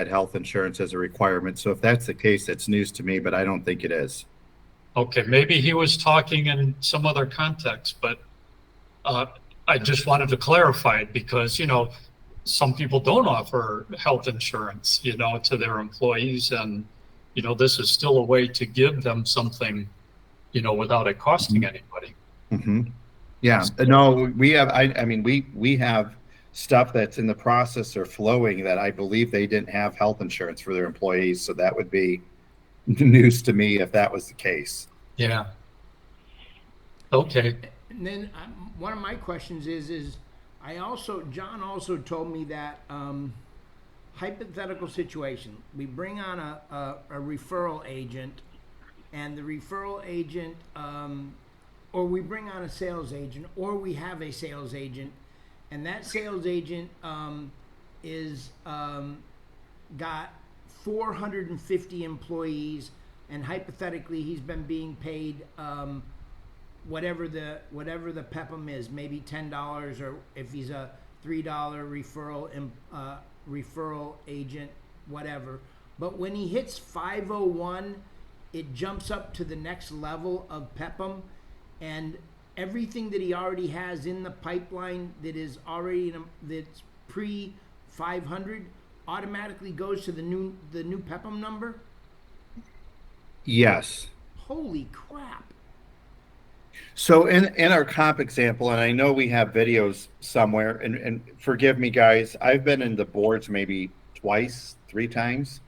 health insurance as a requirement. So if that's the case, it's news to me, but I don't think it is. Okay, maybe he was talking in some other context, but uh, I just wanted to clarify it because, some people don't offer health insurance, to their employees. And, this is still a way to give them something, without it costing anybody. Mm-hmm. Yeah, no, we have, I mean, we have stuff that's in the process or flowing that I believe they didn't have health insurance for their employees. So that would be news to me if that was the case. Yeah. Okay. And then one of my questions is John also told me that hypothetical situation, we bring on a referral agent, and the referral agent, or we bring on a sales agent, or we have a sales agent, and that sales agent is got 450 employees, and hypothetically he's been being paid whatever the PEPM is, maybe $10, or if he's a $3 referral agent, whatever. But when he hits 501, it jumps up to the next level of PEPM, and everything that he already has in the pipeline that is already that's pre 500 automatically goes to the new PEPM number. Yes. Holy crap. So in our comp example, and I know we have videos somewhere, and forgive me, guys, I've been in the boards maybe twice, 3 times.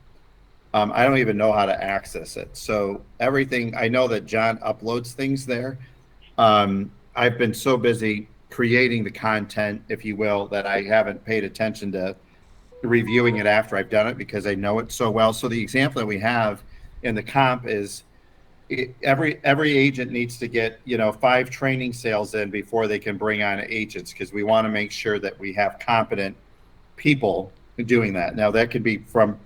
I don't even know how to access it. So everything, I know that John uploads things there. I've been so busy creating the content, if you will, that I haven't paid attention to reviewing it after I've done it because I know it so well. So the example that we have in the comp is every agent needs to get 5 training sales in before they can bring on agents, because we want to make sure that we have competent people doing that. Now that could be from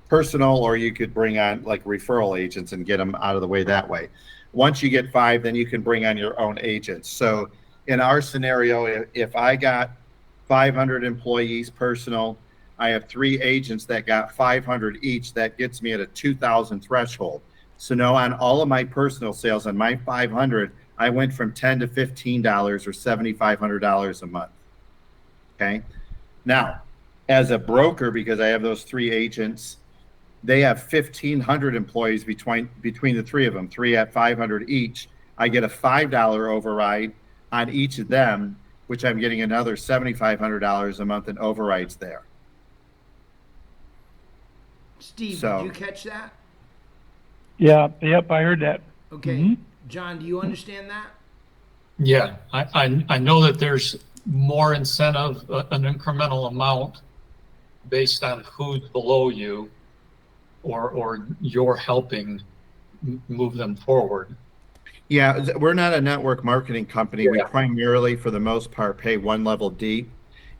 personal, or you could bring on like referral agents and get them out of the way that way. Once you get 5, then you can bring on your own agents. So in our scenario, if I got 500 employees personal, I have 3 agents that got 500 each, that gets me at a 2,000 threshold. So now on all of my personal sales, on my 500, I went from $10 to $15 or $7,500 a month. Okay. Now, as a broker, because I have those 3 agents, they have 1,500 employees between the 3 of them, 3 at 500 each. I get a $5 override on each of them, which I'm getting another $7,500 a month in overrides there. Steve, did you catch that? Yeah, yep, I heard that. Okay. Mm-hmm. John, do you understand that? Yeah, I know that there's more incentive, an incremental amount based on who's below you, or you're helping move them forward. Yeah, we're not a network marketing company. Yeah. We primarily, for the most part, pay 1 level deep.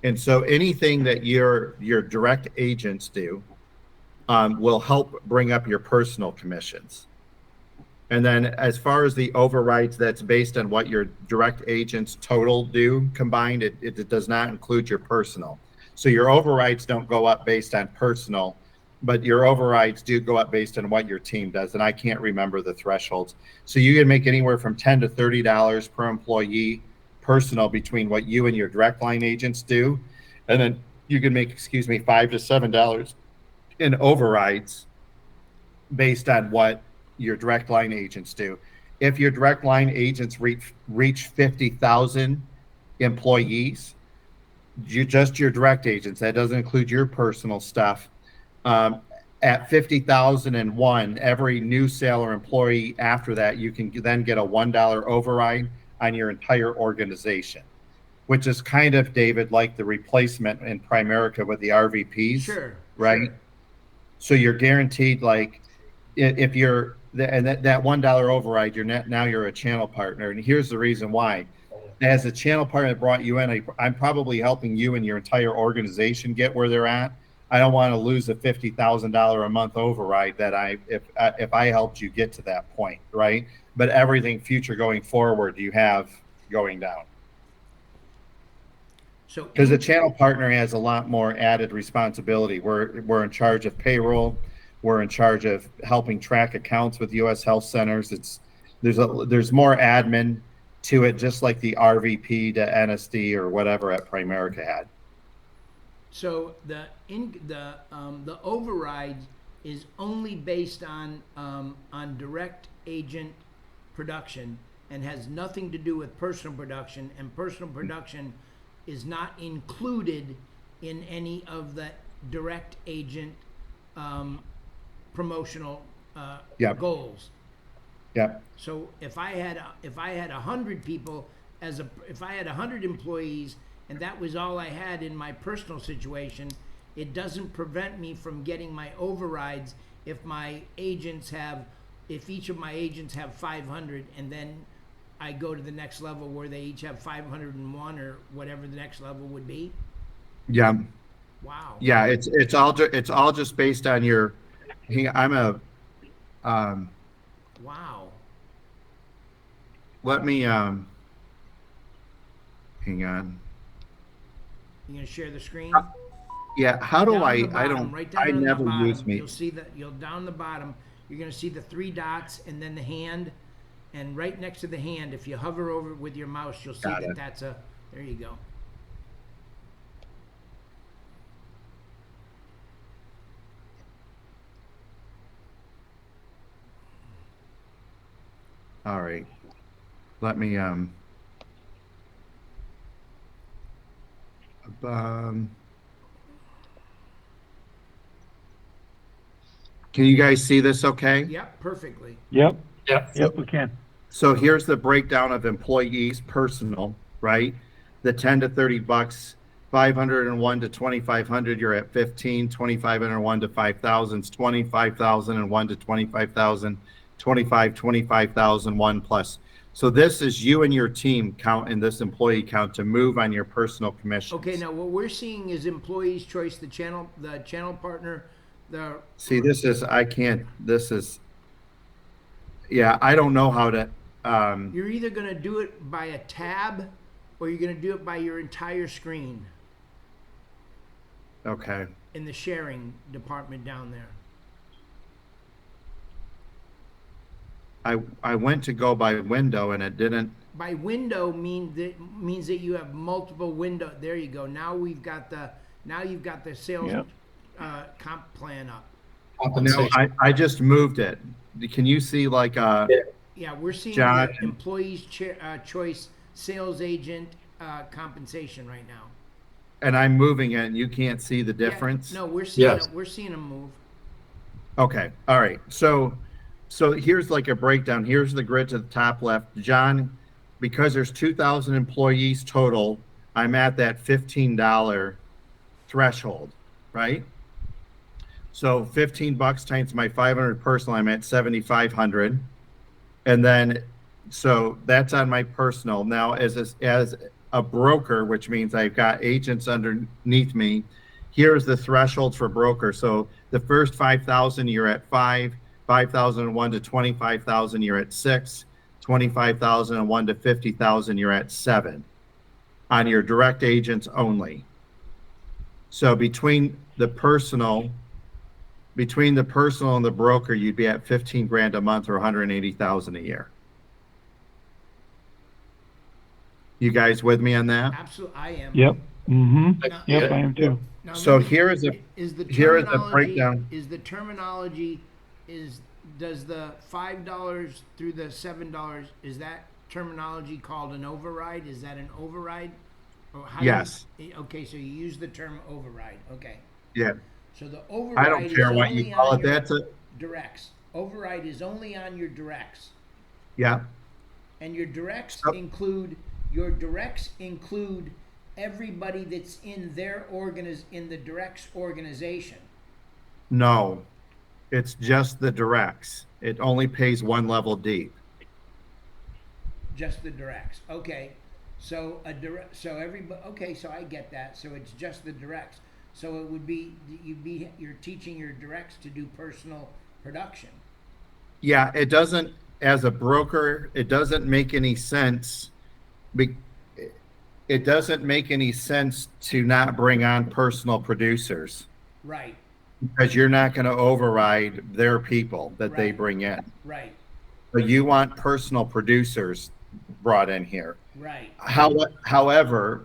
And so anything that your direct agents do will help bring up your personal commissions. And then as far as the overrides, that's based on what your direct agents total do combined. It does not include your personal. So your overrides don't go up based on personal, but your overrides do go up based on what your team does. And I can't remember the thresholds. So you can make anywhere from $10 to $30 per employee personal between what you and your direct line agents do. And then you can make, $5 to $7 in overrides based on what your direct line agents do. If your direct line agents reach 50,000 employees, just your direct agents, that doesn't include your personal stuff. At 50,001, every new sale or employee after that, you can then get a $1 override on your entire organization, which is kind of, David, like the replacement in Primerica with the RVPs. Sure. Right. Sure. So you're guaranteed, like, if you're, and that $1 override, now you're a channel partner. And here's the reason why. As a channel partner that brought you in, I'm probably helping you and your entire organization get where they're at. I don't want to lose a $50,000 a month override that if I helped you get to that point, right? But everything future going forward, you have going down. So Because the channel partner has a lot more added responsibility. We're in charge of payroll. We're in charge of helping track accounts with U.S. health centers. There's more admin to it, just like the RVP to NSD or whatever at Primerica had. So the override is only based on direct agent production and has nothing to do with personal production, and personal production is not included in any of the direct agent promotional Yep. goals. Yep. So if I had 100 people if I had 100 employees and that was all I had in my personal situation, it doesn't prevent me from getting my overrides if each of my agents have 500, and then I go to the next level where they each have 501 or whatever the next level would be. Yeah. Wow. Yeah. It's all just based on your. Wow. Let me hang on. You gonna share the screen? Yeah. How do Down I? the I bottom, don't. right I down on the never use bottom, me. you'll see that you'll down the bottom. You're gonna see the 3 dots and then the hand, and right next to the hand, if you hover over it with your mouse, you'll see Got that it. that's a. There you go. All right. Let me um can you guys see this okay? Yep, perfectly. Yep, Yeah. yep, we can. So here's the breakdown of employees personal, right? The 10 to 30 bucks, 501 to 2500, you're at 15, 2501 to 5000, 25,001 to 25,000, 25,001 plus. So this is you and your team count in this employee count to move on your personal commissions. Okay, now what we're seeing is employees' choice, the channel partner, See, yeah, I don't know how to, you're either gonna do it by a tab or you're gonna do it by your entire screen okay. in the sharing department down there. I went to go by window and it didn't. By window means that you have multiple window. There you go. Now you've got the sales Yep. Comp plan up. No, Compensation. I just moved it. Can you see like Yeah, we're seeing John. the employees choice sales agent compensation right now. and I'm moving it and you can't see the Yeah, difference? no, we're seeing Yes. we're seeing them move. Okay. All right. So here's like a breakdown. Here's the grid to the top left. John, because there's 2,000 employees total, I'm at that $15 threshold, right? So 15 bucks times my 500 personal, I'm at 7,500. And then, so that's on my personal. Now, as a broker, which means I've got agents underneath me, here's the thresholds for broker. So the first 5,000, you're at 5, 5,001 to 25,000, you're at 6, 25,001 to 50,000, you're at 7 on your direct agents only. So between the personal and the broker, you'd be at 15 grand a month or 180,000 a year. You guys with me on that? Absolutely, I am. Yep, mm-hmm, Now- yep, I am too. Now, So let me- here is a breakdown. Does the $5 through the $7, is that terminology called an override? Is that an override? Or how do Yes. Okay, so you use the term override. Okay. Yeah. So the I override don't is care what only you call on it. your That's a, directs. Override is only on your directs. yeah. And your directs So- include everybody that's in in the directs organization. No, it's just the directs. It only pays one level deep. Just the directs. Okay. So okay, so I get that. So it's just the directs. So it would be you're teaching your directs to do personal production. Yeah, it doesn't, as a broker, it doesn't make any sense. it doesn't make any sense to not bring on personal producers Right, because you're not going to override their people that they Right. bring in. right, But you want personal producers brought in here. right, However,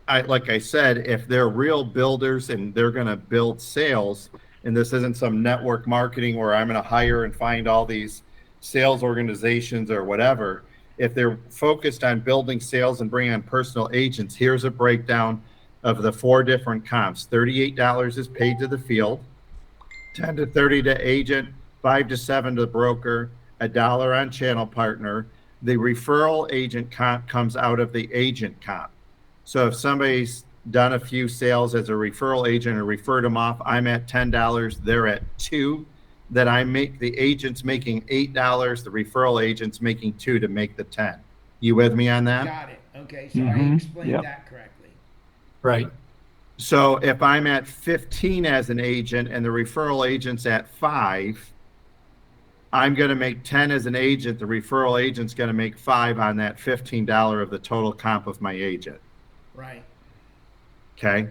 like I said, if they're real builders and they're going to build sales, and this isn't some network marketing where I'm going to hire and find all these sales organizations or whatever, if they're focused on building sales and bringing on personal agents, here's a breakdown of the 4 different comps. $38 is paid to the field, 10 to 30 to agent, 5 to 7 to the broker, $1 on channel partner. The referral agent comp comes out of the agent comp. So if somebody's done a few sales as a referral agent or referred them off, I'm at $10, they're at 2. That I make the agent's making $8, the referral agent's making 2 to make the 10. You with me on that? got it, okay, so I Mhm, explained yep. that correctly. Right. So if I'm at 15 as an agent and the referral agent's at 5, I'm going to make 10 as an agent. The referral agent's going to make 5 on that $15 of the total comp of my agent. Right, Okay.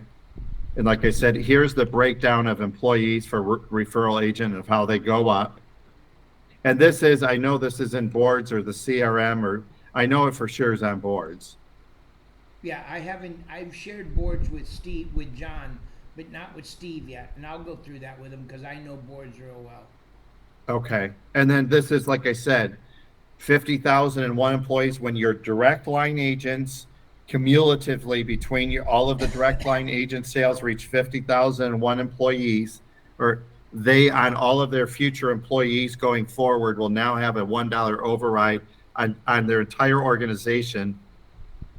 And like I said, here's the breakdown of employees for referral agent and of how they go up. And this is, I know this is in boards or the CRM, or I know it for sure is on boards. yeah, I've shared boards with John, but not with Steve yet, and I'll go through that with him, because I know boards real well. Okay. And then this is, like I said, 50,001 employees when your direct line agents cumulatively between all of the direct line agent sales reach 50,001 employees, or they on all of their future employees going forward will now have a $1 override on their entire organization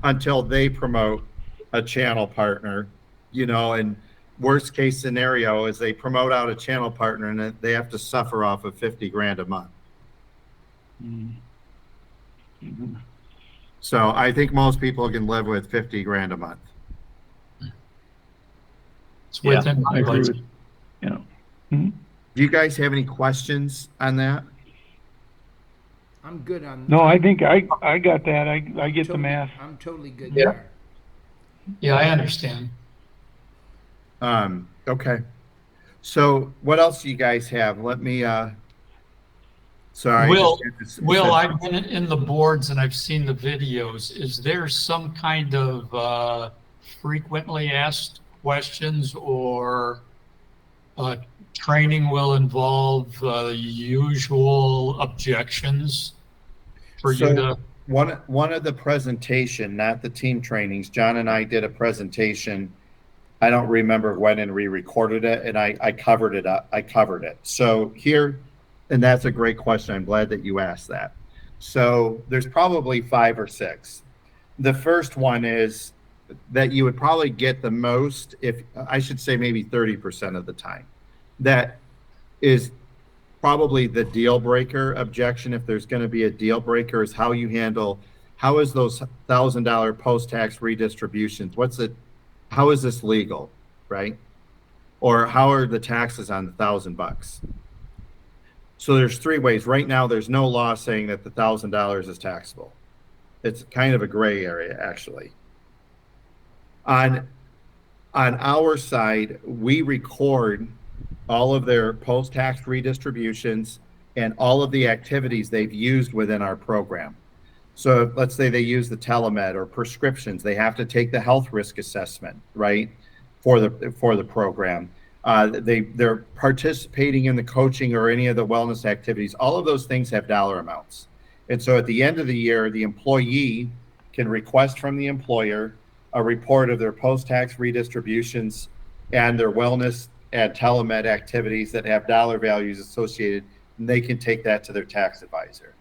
until they promote a channel partner, and worst case scenario is they promote out a channel partner and they have to suffer off of 50 grand a month. Mhm. So I think most people can live with 50 grand a month. It's within I my agree budget. with, you know. Mhm. Do you guys have any questions on that? I'm good on. No, I think I got that. I get the totally- math. I'm totally good Yeah. there. Yeah, I understand. Okay. So what else do you guys have? Let me, sorry. I Will, just had to Will, set- I've been in the boards and I've seen the videos. Is there some kind of frequently asked questions or training will involve usual objections for you So to? one of the presentation, not the team trainings, John and I did a presentation. I don't remember when, and we recorded it, and I covered it up. I covered it. So here, and that's a great question. I'm glad that you asked that. So there's probably 5 or 6. The first one is that you would probably get the most, if I should say maybe 30% of the time. That is probably the deal breaker objection. If there's going to be a deal breaker, is how you handle, how is those $1,000 post-tax redistributions? How is this legal, right? Or how are the taxes on the $1,000? So there's 3 ways. Right now, there's no law saying that the $1,000 is taxable. It's kind of a gray area, actually. On our side, we record all of their post-tax redistributions and all of the activities they've used within our program. So let's say they use the telemed or prescriptions, they have to take the health risk assessment, right, for the program. They're participating in the coaching or any of the wellness activities. All of those things have dollar amounts. And so at the end of the year, the employee can request from the employer a report of their post-tax redistributions and their wellness and telemed activities that have dollar values associated, and they can take that to their tax advisor.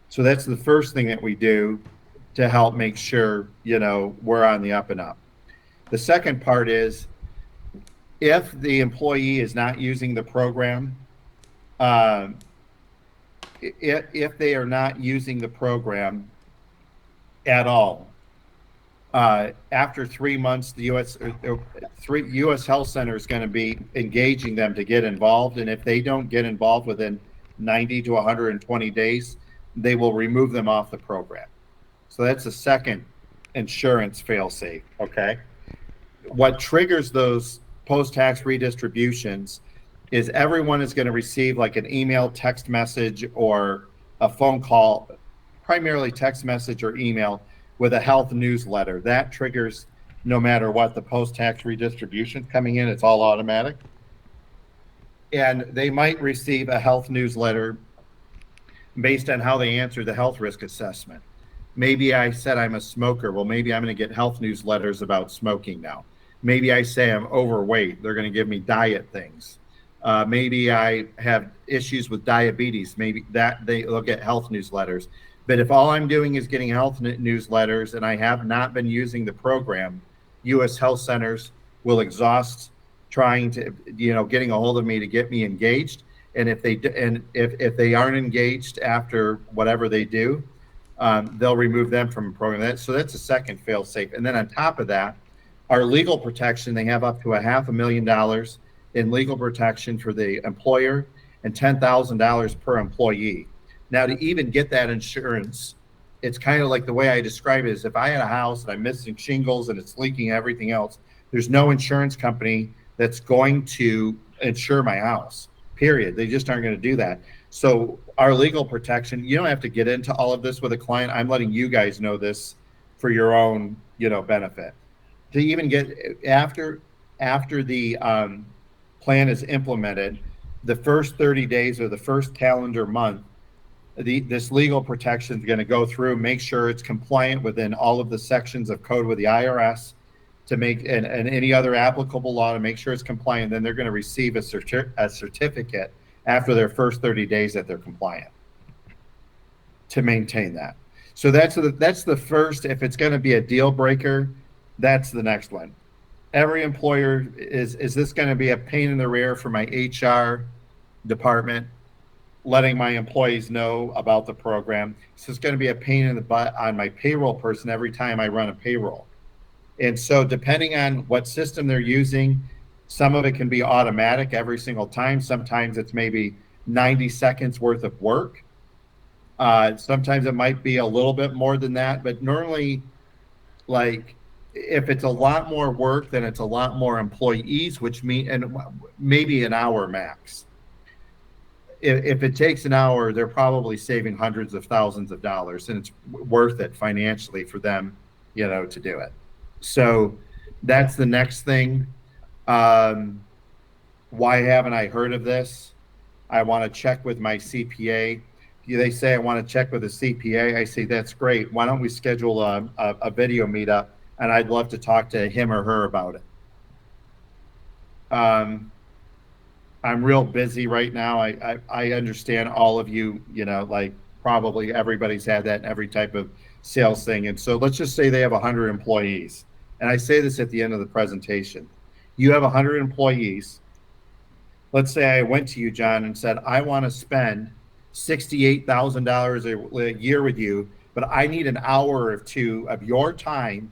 So that's the first thing that we do to help make sure, we're on the up and up. The second part is if the employee is not using the program, if they are not using the program at all, after 3 months, the U.S. Health Center is going to be engaging them to get involved. And if they don't get involved within 90 to 120 days, they will remove them off the program. So that's the second insurance failsafe, okay? What triggers those post-tax redistributions is everyone is going to receive like an email, text message, or a phone call, primarily text message or email with a health newsletter. That triggers no matter what the post-tax redistributions coming in, it's all automatic. And they might receive a health newsletter based on how they answer the health risk assessment. Maybe I said I'm a smoker. Well, maybe I'm going to get health newsletters about smoking now. Maybe I say I'm overweight. They're going to give me diet things. Maybe I have issues with diabetes. Maybe that they'll get health newsletters. But if all I'm doing is getting health newsletters and I have not been using the program, U.S. health centers will exhaust trying to, getting a hold of me to get me engaged. And if they aren't engaged after whatever they do, they'll remove them from a program. So that's a second fail safe. And then on top of that, our legal protection, they have up to $500,000 in legal protection for the employer and $10,000 per employee. Now, to even get that insurance, it's kind of like the way I describe it is if I had a house and I'm missing shingles and it's leaking everything else, there's no insurance company that's going to insure my house, period. They just aren't going to do that. So our legal protection, you don't have to get into all of this with a client. I'm letting you guys know this for your own, benefit. To even get after the plan is implemented, the first 30 days or the first calendar month, this legal protection is going to go through, make sure it's compliant within all of the sections of code with the IRS to make and any other applicable law to make sure it's compliant. Then they're going to receive a certificate after their first 30 days that they're compliant to maintain that. So that's the first. If it's going to be a deal breaker, that's the next one. Every employer is this going to be a pain in the rear for my HR department, letting my employees know about the program? So it's going to be a pain in the butt on my payroll person every time I run a payroll. And so depending on what system they're using, some of it can be automatic every single time. Sometimes it's maybe 90 seconds worth of work. Sometimes it might be a little bit more than that, but normally, like, if it's a lot more work, then it's a lot more employees, which mean, and maybe an hour max. If it takes an hour, they're probably saving hundreds of thousands of dollars, and it's worth it financially for them, to do it. So that's the next thing. Why haven't I heard of this? I want to check with my CPA. They say I want to check with a CPA. I say, that's great. Why don't we schedule a video meetup? And I'd love to talk to him or her about it. I'm real busy right now. I understand all of you, like probably everybody's had that in every type of sales thing. And so let's just say they have 100 employees. And I say this at the end of the presentation. You have 100 employees. Let's say I went to you, John, and said, I want to spend $68,000 a year with you, but I need an hour or two of your time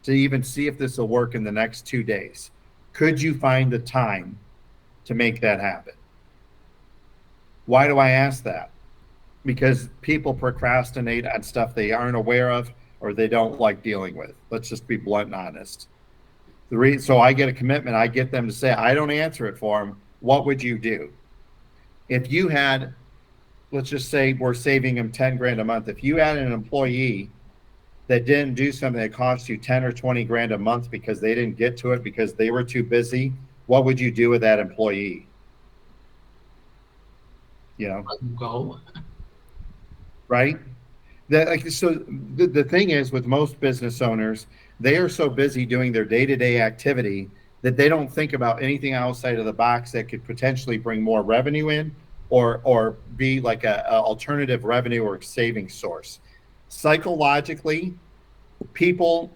to even see if this will work in the next 2 days. Could you find the time to make that happen? Why do I ask that? Because people procrastinate on stuff they aren't aware of or they don't like dealing with. Let's just be blunt and honest. So I get a commitment. I get them to say, I don't answer it for them. What would you do? If you had, let's just say we're saving them 10 grand a month. If you had an employee that didn't do something that cost you 10 or 20 grand a month because they didn't get to it because they were too busy, what would you do with that employee? Go. Right? The thing is with most business owners, they are so busy doing their day-to-day activity that they don't think about anything outside of the box that could potentially bring more revenue in or be like a alternative revenue or saving source. Psychologically, people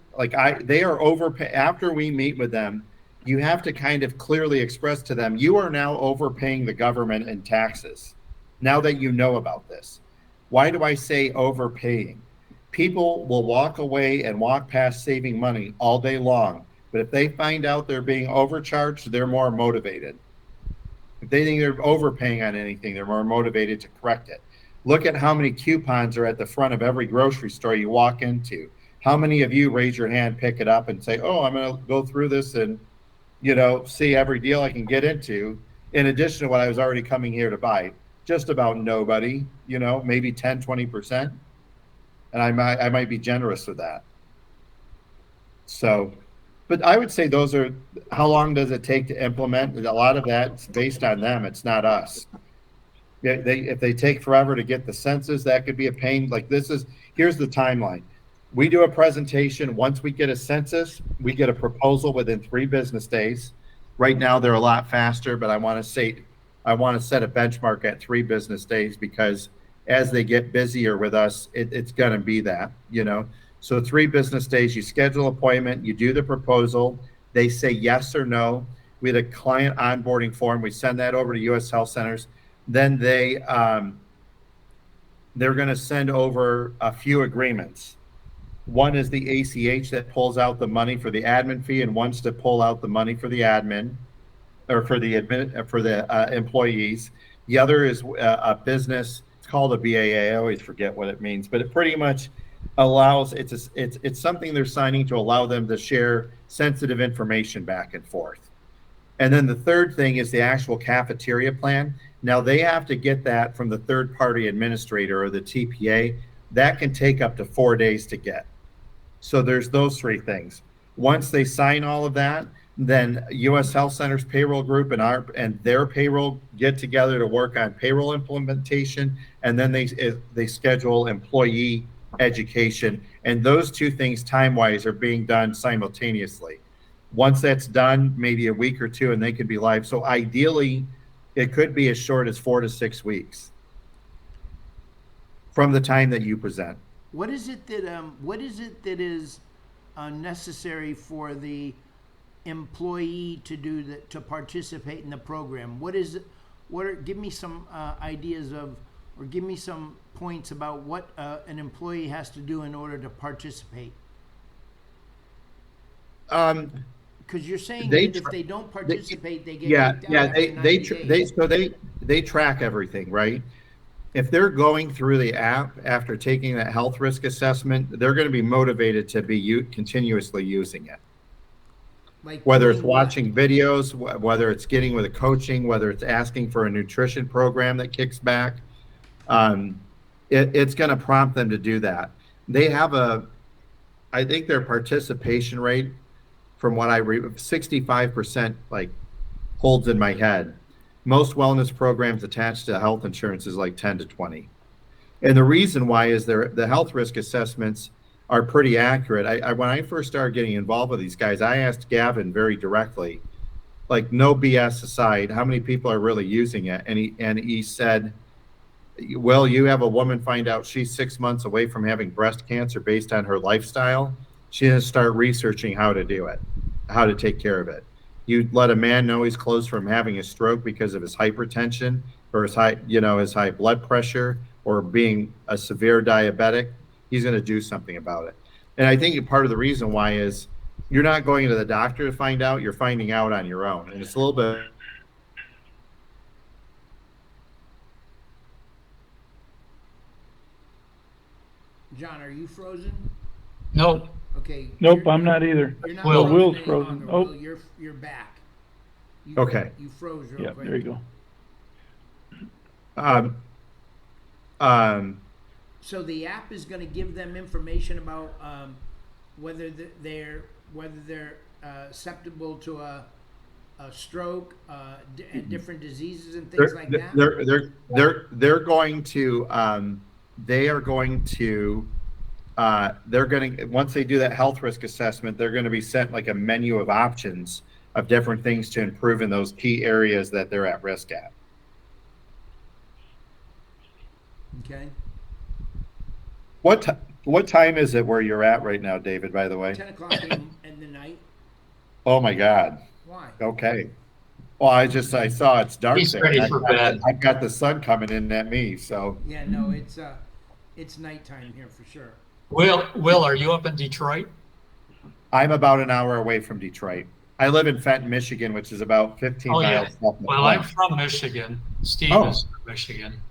they are overpay. After we meet with them, you have to kind of clearly express to them, you are now overpaying the government in taxes. Now that you know about this, why do I say overpaying? People will walk away and walk past saving money all day long, but if they find out they're being overcharged, they're more motivated. If they think they're overpaying on anything, they're more motivated to correct it. Look at how many coupons are at the front of every grocery store you walk into. How many of you raise your hand, pick it up, and say, "Oh, I'm going to go through this and see every deal I can get into, in addition to what I was already coming here to buy"? Just about nobody. Maybe 10, 20%, and I might be generous with that. So, but I would say those are, how long does it take to implement? A lot of that's based on them. It's not us. If they take forever to get the census, that could be a pain. Like here's the timeline. We do a presentation. Once we get a census, we get a proposal within 3 business days. Right now they're a lot faster, but I want to set a benchmark at 3 business days, because as they get busier with us, it's going to be that. So 3 business days, you schedule an appointment, you do the proposal, they say yes or no. We had a client onboarding form. We send that over to US Health Centers. Then they're going to send over a few agreements. One is the ACH that pulls out the money for the admin fee, and one's to pull out the money for the admin, or for the employees. The other is a business. It's called a BAA. I always forget what it means, but it pretty much allows, it's something they're signing to allow them to share sensitive information back and forth. And then the third thing is the actual cafeteria plan. Now they have to get that from the third party administrator, or the TPA. That can take up to 4 days to get. So there's those 3 things. Once they sign all of that, then US Health Centers payroll group and their payroll get together to work on payroll implementation, and then they schedule employee education. And those 2 things time-wise are being done simultaneously. Once that's done, maybe a week or 2, and they could be live. So ideally, it could be as short as 4 to 6 weeks from the time that you present. What is it that is necessary for the employee to do to participate in the program? Give me some ideas of, or give me some points about what an employee has to do in order to participate. Because you're saying that if they don't participate, they get kicked out after 90 days. They track everything, right? If they're going through the app after taking that health risk assessment, they're going to be motivated to be continuously using it. Like whether it's watching videos, whether it's getting with a coaching, whether it's asking for a nutrition program that kicks back, it's going to prompt them to do that. They have I think their participation rate, from what I read, 65%, like, holds in my head. Most wellness programs attached to health insurance is like 10 to 20. And the reason why is the health risk assessments are pretty accurate. When I first started getting involved with these guys, I asked Gavin very directly, like, no BS aside, how many people are really using it? And he said, well, you have a woman find out she's 6 months away from having breast cancer based on her lifestyle. She has to start researching how to do it, how to take care of it. You let a man know he's close from having a stroke because of his hypertension, or his high blood pressure, or being a severe diabetic, he's going to do something about it. And I think part of the reason why is you're not going to the doctor to find out, you're finding out on your own. And it's a little bit. John, are you frozen? No. Okay. Nope, I'm not either. You're not Will. Will's any frozen. longer. Oh. Will, you're back. Okay. You froze real Yeah, quick. there you go. So the app is going to give them information about whether they're susceptible to a stroke, and different diseases and things like that. They're going to once they do that health risk assessment, they're going to be sent like a menu of options of different things to improve in those key areas that they're at risk at. Okay. What time is it where you're at right now, David, by the way? 10 o'clock in the night. Oh my God. Why? Okay. Well, I saw it's dark He's there. ready for bed. I've got the sun coming in at me, so. Yeah, no, it's nighttime here for sure. Will, are you up in Detroit? I'm about an hour away from Detroit. I live in Fenton, Michigan, which is about 15 Oh, yeah. miles south of Well, I'm Flint. from Michigan. Steve Oh. is from Michigan.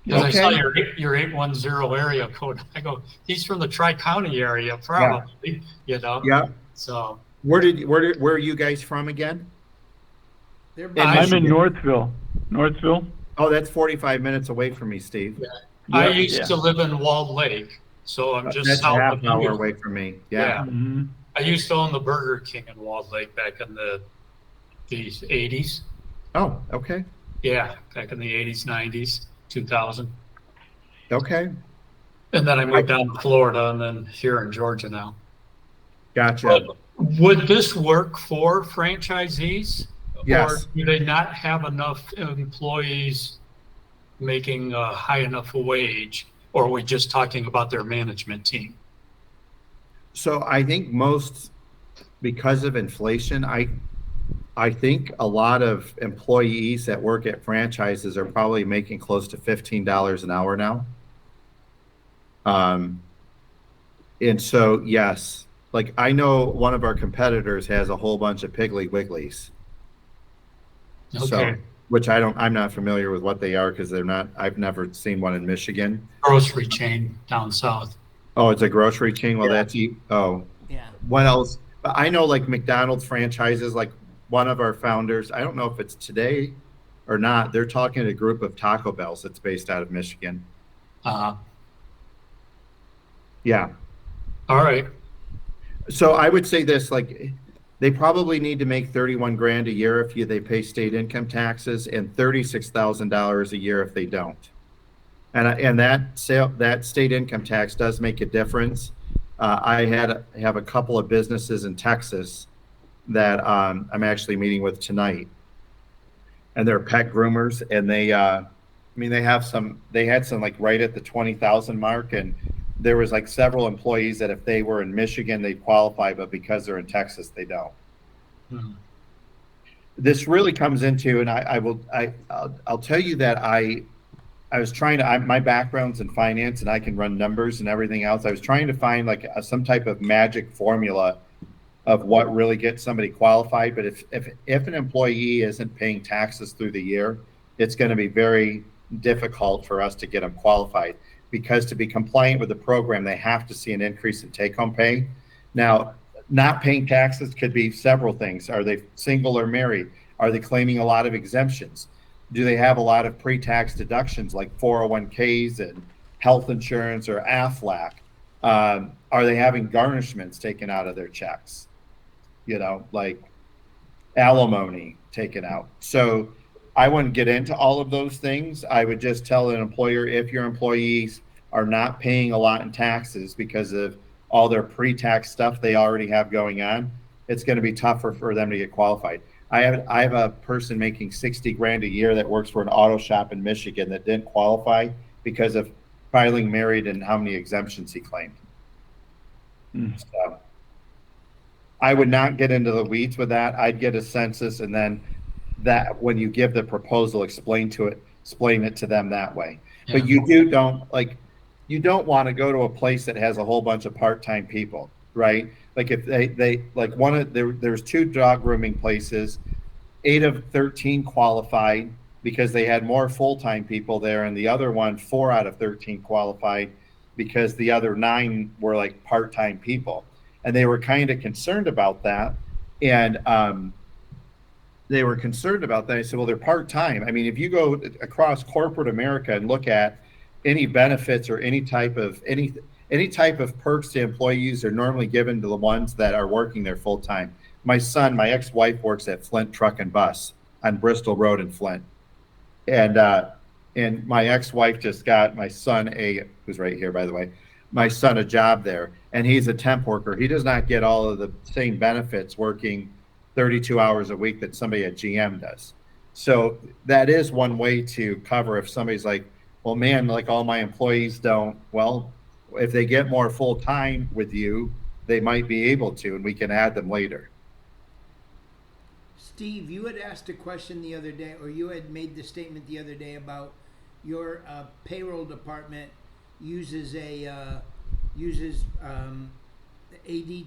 Because I saw Okay. your 810 area code. I go, he's from the Tri-County area, probably, you know? Yeah. So, Where are you guys from again? They're In by, I'm in Michigan. Northville. Oh, that's 45 minutes away from me, Steve. yeah. I Yep, used yeah. to live in Walled Lake, so I'm just That's a south half of hour you. away from me. Yeah. Yeah. Mhm. I used to own the Burger King in Walled Lake back in the 80s. Oh, okay. Yeah, back in the 80s, 90s, 2000. Okay. And then I I moved down to Florida and then here in Georgia now. gotcha. But would this work for franchisees, or Yes. do they not have enough employees making a high enough a wage? Or are we just talking about their management team? So I think because of inflation, I think a lot of employees that work at franchises are probably making close to $15 an hour now. Um, and so yes, like I know one of our competitors has a whole bunch of Piggly Wigglies. So, Okay, which I'm not familiar with what they are because they're not, I've never seen one in Michigan. grocery chain down south. Oh, it's a grocery chain. Well, Yeah. oh, yeah. what else? But I know like McDonald's franchises, like one of our founders, I don't know if it's today or not. They're talking to a group of Taco Bells that's based out of Michigan. Uh, Yeah. all right. So I would say this, like they probably need to make 31 grand a year if they pay state income taxes and $36,000 a year if they don't. And that state income tax does make a difference. I have a couple of businesses in Texas that I'm actually meeting with tonight, and they're pet groomers, and I mean, they had some like right at the 20,000 mark, and there was like several employees that if they were in Michigan, they'd qualify, but because they're in Texas, they don't. Hmm. This really comes into, and I'll tell you that I was trying to, my background's in finance and I can run numbers and everything else. I was trying to find like some type of magic formula of what really gets somebody qualified. But if an employee isn't paying taxes through the year, it's going to be very difficult for us to get them qualified because to be compliant with the program, they have to see an increase in take-home pay. Now, not paying taxes could be several things. Are they single or married? Are they claiming a lot of exemptions? Do they have a lot of pre-tax deductions like 401ks and health insurance or AFLAC? Are they having garnishments taken out of their checks? You know, like alimony taken out. So I wouldn't get into all of those things. I would just tell an employer if your employees are not paying a lot in taxes because of all their pre-tax stuff they already have going on, it's going to be tougher for them to get qualified. I have a person making 60 grand a year that works for an auto shop in Michigan that didn't qualify because of filing married and how many exemptions he claimed. Mm. So I would not get into the weeds with that. I'd get a census and then that when you give the proposal, explain it to them that way. Yeah. But you don't want to go to a place that has a whole bunch of part-time people, right? Like if they like there's two dog grooming places, 8 of 13 qualified because they had more full-time people there, and the other one 4 out of 13 qualified because the other 9 were like part-time people, and they were kind of concerned about that, and they were concerned about that. I said, well, they're part-time. I mean, if you go across corporate America and look at any benefits or any type of perks to employees are normally given to the ones that are working there full-time. My ex-wife works at Flint Truck and Bus on Bristol Road in Flint. And my ex-wife just got my son who's right here, by the way, my son a job there, and he's a temp worker. He does not get all of the same benefits working 32 hours a week that somebody at GM does. So that is one way to cover if somebody's like, well, man, like all my employees don't. Well, if they get more full time with you, they might be able to, and we can add them later. Steve, you had asked a question the other day, or you had made the statement the other day about your payroll department uses ADT.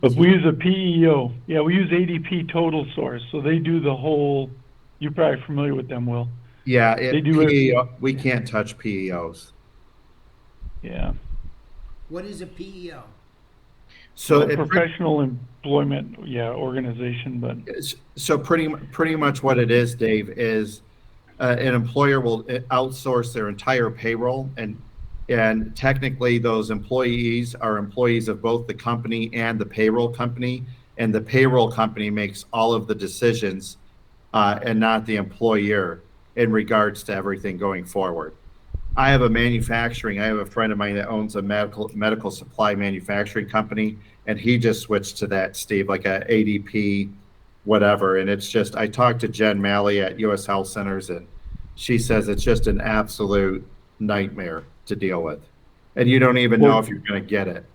But we use a PEO. Yeah, we use ADP Total Source, so they do the whole. You're probably familiar with them, Will. Yeah, They do it. PEO, we can't touch PEOs. Yeah. What is a PEO? So Well, it, professional employment, yeah, organization, but so pretty much what it is, Dave, is an employer will outsource their entire payroll, and technically those employees are employees of both the company and the payroll company, and the payroll company makes all of the decisions, and not the employer in regards to everything going forward. I have a friend of mine that owns a medical supply manufacturing company, and he just switched to that, Steve, like a ADP, whatever. And it's just, I talked to Jen Malley at US Health Centers, and she says it's just an absolute nightmare to deal with. And you don't even know well, if you're going to get it.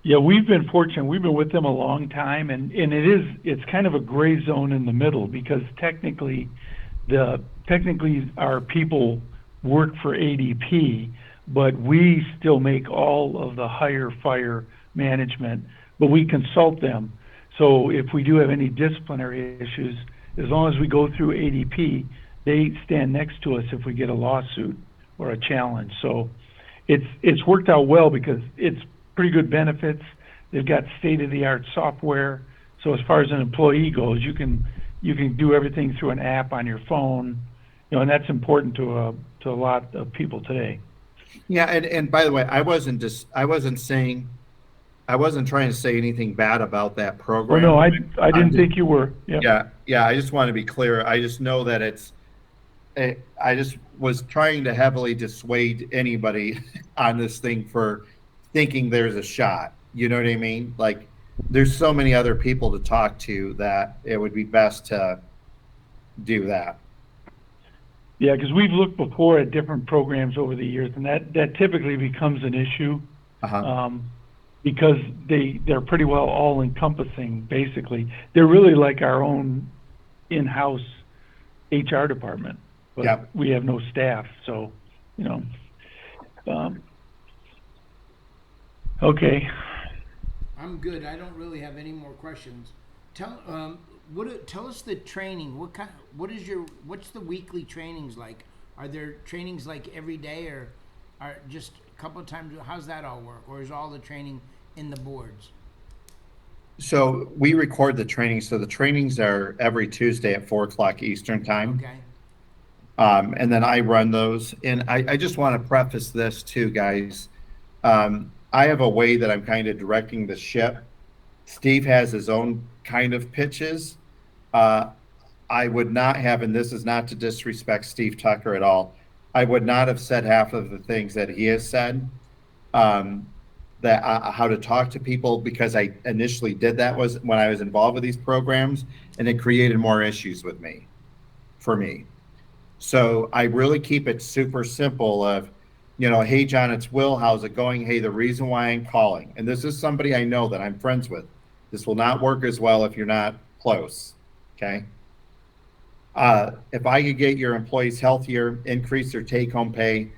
yeah, we've been fortunate. We've been with them a long time, and it's kind of a gray zone in the middle because technically our people work for ADP, but we still make all of the hire fire management, but we consult them. So if we do have any disciplinary issues, as long as we go through ADP, they stand next to us if we get a lawsuit or a challenge. So it's worked out well because it's pretty good benefits. They've got state-of-the-art software. So as far as an employee goes, you can do everything through an app on your phone, and that's important to a lot of people today. Yeah, and by the way, I wasn't trying to say anything bad about that Oh program. no, I I'm didn't think you were. Yeah. yeah, I just want to be clear. I just know that I just was trying to heavily dissuade anybody on this thing for thinking there's a shot. You know what I mean? Like, there's so many other people to talk to that it would be best to do that. Yeah, because we've looked before at different programs over the years, and that typically becomes an issue. Uh-huh. Because they're pretty well all encompassing. Basically, they're really like our own in-house HR department, but Yeah. we have no staff, so you know. Okay. I'm good. I don't really have any more questions. Tell us the training. What's the weekly trainings like? Are there trainings like every day, or are just a couple of times? How's that all work, or is all the training in the boards? So we record the trainings. So the trainings are every Tuesday at 4 o'clock Eastern time. Okay. And then I run those. And I just want to preface this too, guys. I have a way that I'm kind of directing the ship. Steve has his own kind of pitches. I would not have, and this is not to disrespect Steve Tucker at all, I would not have said half of the things that he has said. That how to talk to people, because I initially did that was when I was involved with these programs, and it created more issues for me. So I really keep it super simple of, hey, John, it's Will. How's it going? Hey, the reason why I'm calling, and this is somebody I know that I'm friends with. This will not work as well if you're not close. Okay. If I could get your employees healthier, increase their take-home pay,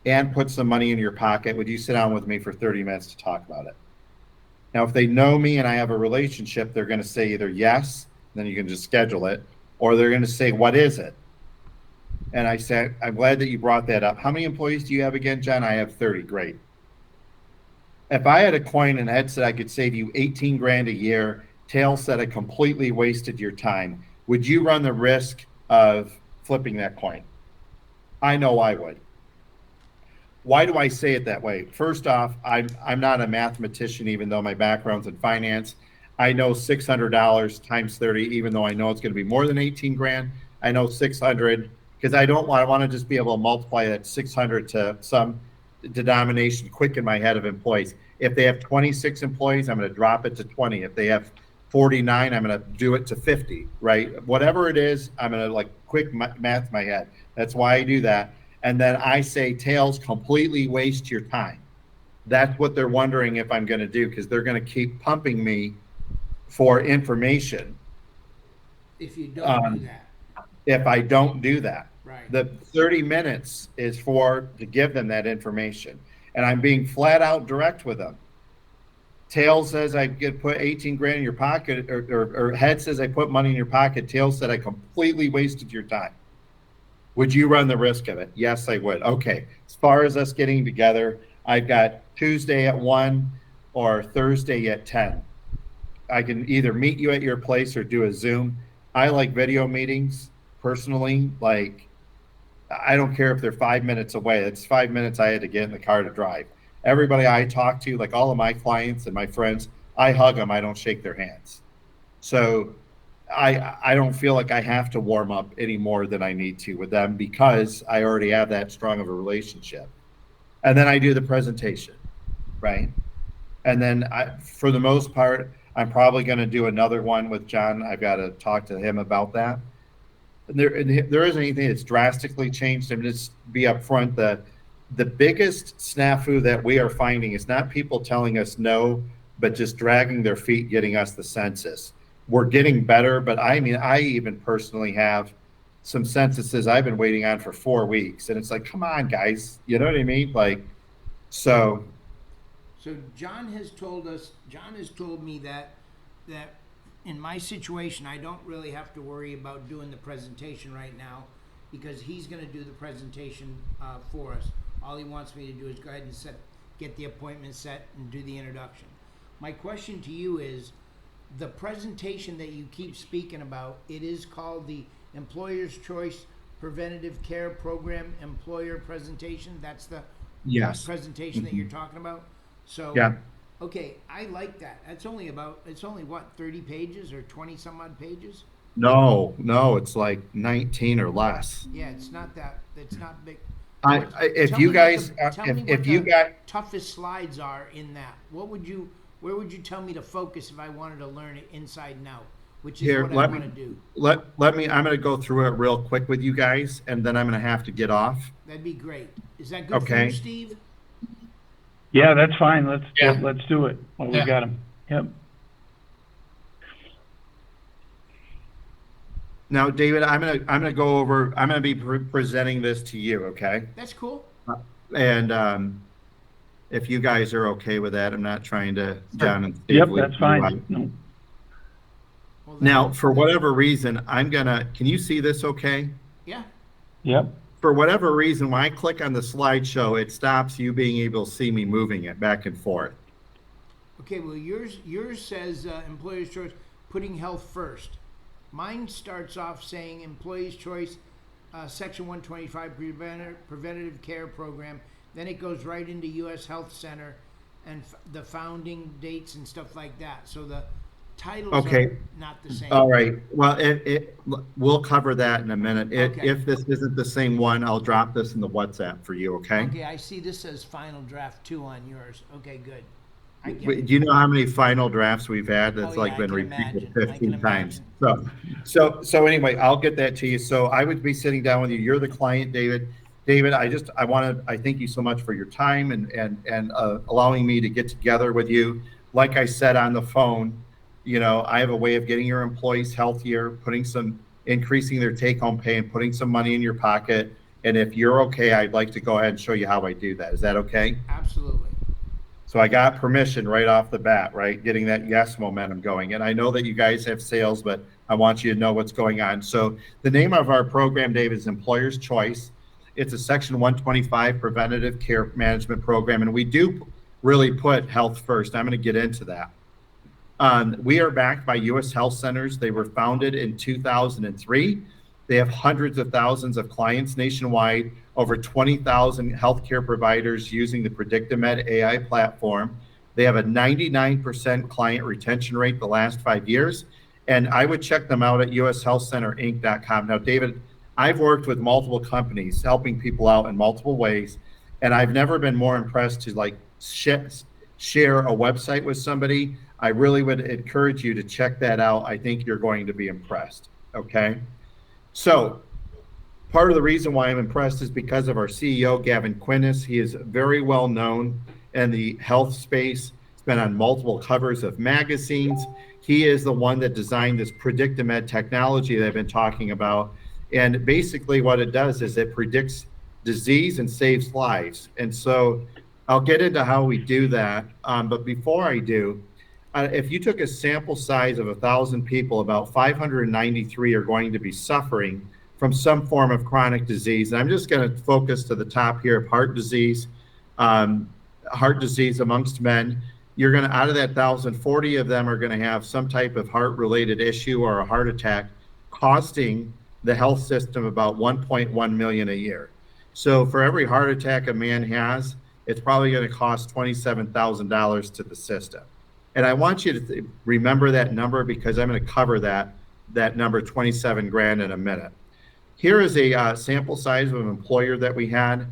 and put some money in your pocket, would you sit down with me for 30 minutes to talk about it? Now, if they know me and I have a relationship, they're going to say either yes, then you can just schedule it, or they're going to say, what is it? And I said, I'm glad that you brought that up. How many employees do you have again, John? I have 30. Great. If I had a coin and head said I could save you 18 grand a year, tail said I completely wasted your time, would you run the risk of flipping that coin? I know I would. Why do I say it that way? First off, I'm not a mathematician, even though my background's in finance. I know $600 times 30, even though I know it's going to be more than 18 grand. I know 600 because I want to just be able to multiply that 600 to some denomination quick in my head of employees. If they have 26 employees, I'm going to drop it to 20. If they have 49, I'm going to do it to 50, right? Whatever it is, I'm going to quick math in my head. That's why I do that. And then I say, tails, completely waste your time. That's what they're wondering if I'm going to do, because they're going to keep pumping me for information. If you don't do that. If I don't do that. Right. The 30 minutes is to give them that information. And I'm being flat out direct with them. Tail says I could put 18 grand in your pocket, or head says I put money in your pocket. Tail said I completely wasted your time. Would you run the risk of it? Yes, I would. Okay. As far as us getting together, I've got Tuesday at 1 or Thursday at 10. I can either meet you at your place or do a Zoom. I like video meetings personally. Like, I don't care if they're 5 minutes away. It's 5 minutes I had to get in the car to drive. Everybody I talk to, like all of my clients and my friends, I hug them. I don't shake their hands. So I don't feel like I have to warm up any more than I need to with them because I already have that strong of a relationship. And then I do the presentation, right? And then for the most part, I'm probably going to do another one with John. I've got to talk to him about that. There isn't anything that's drastically changed. I'm just be upfront. The biggest snafu that we are finding is not people telling us no, but just dragging their feet, getting us the census. We're getting better, but I mean, I even personally have some censuses I've been waiting on for 4 weeks, and it's like, come on, guys, you know what I mean? Like, so. So John has told me that in my situation, I don't really have to worry about doing the presentation right now because he's going to do the presentation for us. All he wants me to do is go ahead and get the appointment set and do the introduction. My question to you is, the presentation that you keep speaking about, it is called the Employer's Choice Preventative Care Program Employer Presentation. That's the Yes. presentation that you're talking about. So Yeah. okay, I like that. It's only what, 30 pages or 20 some odd pages? No, it's like 19 or less. Yeah, it's not big. If Tell you me guys, tell me if what you the got, toughest slides are in that. Where would you tell me to focus if I wanted to learn it inside and out? Which is here, what I let want to me, do. let me, I'm going to go through it real quick with you guys, and then I'm going to have to get off. That'd be great. Is that good for Okay. you, Steve? Yeah, that's fine. Yeah. Let's do it. Well, we Yeah. got him. Yep. Now, David, I'm going to be presenting this to you, okay? That's cool. And if you guys are okay with that, I'm not trying to, John and Steve. Yep, leave that's you fine. out. No. Well, Now, for whatever reason, can you see this okay? yeah. Yep. For whatever reason, when I click on the slideshow, it stops you being able to see me moving it back and forth. Okay, well, yours says employer's choice, putting health first. Mine starts off saying employee's choice, section 125 preventative care program. Then it goes right into U.S. Health Center and the founding dates and stuff like that. So the titles Okay. are not the same. All right. Well, we'll cover that in a minute. Okay. If this isn't the same one, I'll drop this in the WhatsApp for you, okay? Okay, I see this says final draft 2 on yours. Okay, good. I get Do it. you know how many final drafts we've had? That's Oh, like yeah, I been can repeated imagine. I can 15 times. imagine. So anyway, I'll get that to you. So I would be sitting down with you. You're the client, David. David, I thank you so much for your time and allowing me to get together with you. Like I said on the phone, you know, I have a way of getting your employees healthier, increasing their take-home pay and putting some money in your pocket. And if you're okay, I'd like to go ahead and show you how I do that. Is that okay? Absolutely. So I got permission right off the bat, right? Getting that yes momentum going. And I know that you guys have sales, but I want you to know what's going on. So the name of our program, Dave, is Employer's Choice. It's a Section 125 preventative care management program. And we do really put health first. I'm going to get into that. We are backed by U.S. Health Centers. They were founded in 2003. They have hundreds of thousands of clients nationwide, over 20,000 healthcare providers using the PredictiMed AI platform. They have a 99% client retention rate the last 5 years. And I would check them out at ushealthcenterinc.com. Now, David, I've worked with multiple companies helping people out in multiple ways. And I've never been more impressed to like share a website with somebody. I really would encourage you to check that out. I think you're going to be impressed. Okay. So part of the reason why I'm impressed is because of our CEO, Gavin Quinnis. He is very well known in the health space. He's been on multiple covers of magazines. He is the one that designed this PredictiMed technology that I've been talking about. And basically what it does is it predicts disease and saves lives. And so I'll get into how we do that. But before I do, if you took a sample size of 1,000 people, about 593 are going to be suffering from some form of chronic disease. And I'm just going to focus to the top here of heart disease. Heart disease amongst men. You're going to, out of that 1,040 of them are going to have some type of heart-related issue or a heart attack, costing the health system about 1.1 million a year. So for every heart attack a man has, it's probably going to cost $27,000 to the system. And I want you to remember that number, because I'm going to cover that number, 27 grand, in a minute. Here is a sample size of an employer that we had.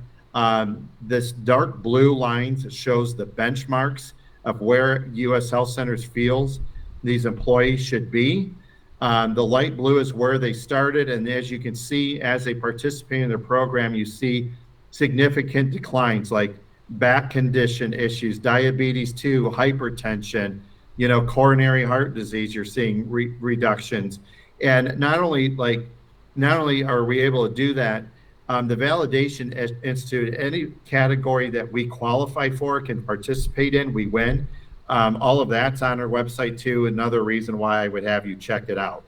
This dark blue line shows the benchmarks of where U.S. Health Centers feels these employees should be. The light blue is where they started, and as you can see, as they participate in their program, you see significant declines like back condition issues, diabetes 2, hypertension, coronary heart disease. You're seeing reductions. And not only are we able to do that, the Validation Institute, any category that we qualify for, can participate in, we win. All of that's on our website too. Another reason why I would have you check it out.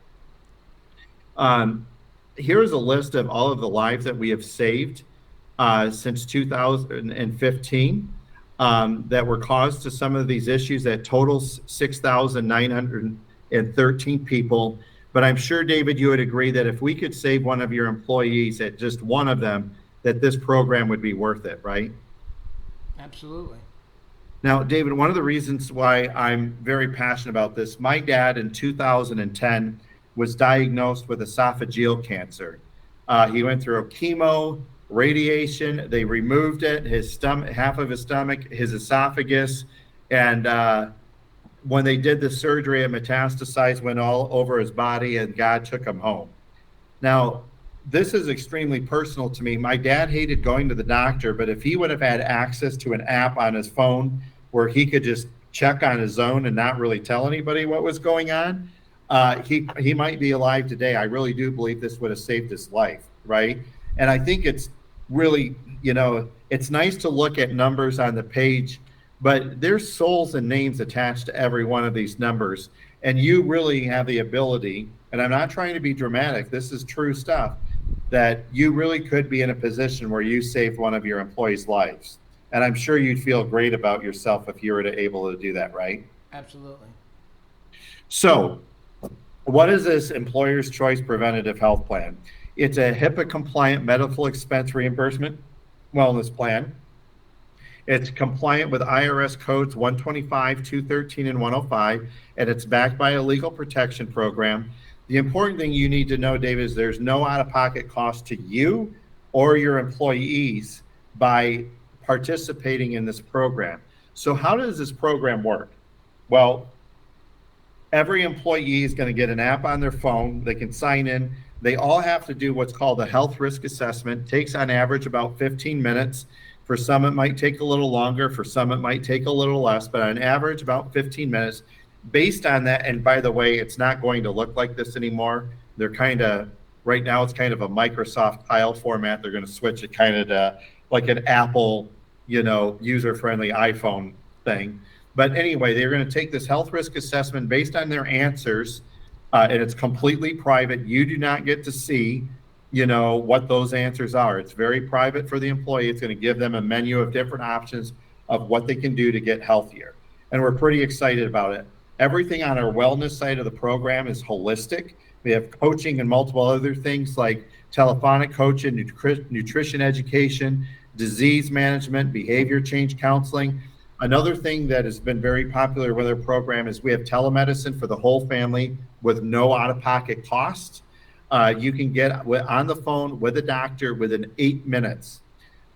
Here's a list of all of the lives that we have saved since 2015 that were caused to some of these issues. That totals 6,913 people. But I'm sure, David, you would agree that if we could save one of your employees, at just one of them, that this program would be worth it, right? Absolutely. Now, David, one of the reasons why I'm very passionate about this, my dad in 2010 was diagnosed with esophageal cancer. He went through chemo, radiation, they removed it, his stomach, half of his stomach, his esophagus, and when they did the surgery, it metastasized, went all over his body, and God took him home. Now, this is extremely personal to me. My dad hated going to the doctor, but if he would have had access to an app on his phone where he could just check on his own and not really tell anybody what was going on, he might be alive today. I really do believe this would have saved his life, right? And I think it's really, it's nice to look at numbers on the page, but there's souls and names attached to every one of these numbers. And you really have the ability, and I'm not trying to be dramatic, this is true stuff, that you really could be in a position where you saved one of your employees' lives. And I'm sure you'd feel great about yourself if you were able to do that, right? Absolutely. So, what is this Employer's Choice Preventative Health Plan? It's a HIPAA-compliant medical expense reimbursement wellness plan. It's compliant with IRS codes 125, 213, and 105, and it's backed by a legal protection program. The important thing you need to know, David, is there's no out-of-pocket cost to you or your employees by participating in this program. So how does this program work? Well, every employee is going to get an app on their phone. They can sign in. They all have to do what's called a health risk assessment. It takes on average about 15 minutes. For some, it might take a little longer. For some, it might take a little less, but on average, about 15 minutes. Based on that, and by the way, it's not going to look like this anymore. They're right now, it's kind of a Microsoft tile format. They're going to switch it kind of to like an Apple, user-friendly iPhone thing. But anyway, they're going to take this health risk assessment based on their answers, and it's completely private. You do not get to see what those answers are. It's very private for the employee. It's going to give them a menu of different options of what they can do to get healthier. And we're pretty excited about it. Everything on our wellness side of the program is holistic. We have coaching and multiple other things like telephonic coaching, nutrition education, disease management, behavior change counseling. Another thing that has been very popular with our program is we have telemedicine for the whole family with no out-of-pocket cost. You can get on the phone with a doctor within 8 minutes.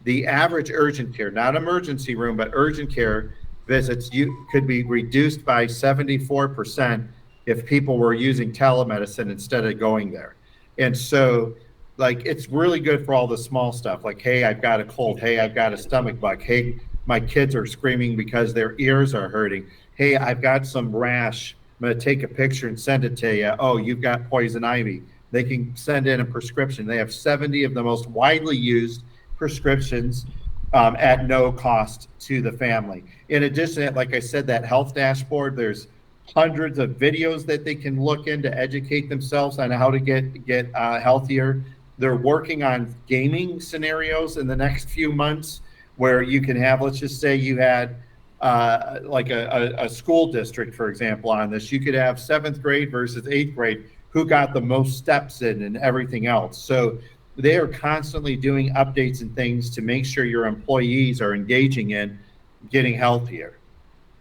The average urgent care, not emergency room, but urgent care visits could be reduced by 74% if people were using telemedicine instead of going there. And so, it's really good for all the small stuff. Like, hey, I've got a cold. Hey, I've got a stomach bug. Hey, my kids are screaming because their ears are hurting. Hey, I've got some rash. I'm going to take a picture and send it to you. Oh, you've got poison ivy. They can send in a prescription. They have 70 of the most widely used prescriptions at no cost to the family. In addition, like I said, that health dashboard, there's hundreds of videos that they can look in to educate themselves on how to get healthier. They're working on gaming scenarios in the next few months where you can have, let's just say you had like a school district, for example, on this. You could have seventh grade versus eighth grade, who got the most steps in and everything else. So they are constantly doing updates and things to make sure your employees are engaging in getting healthier.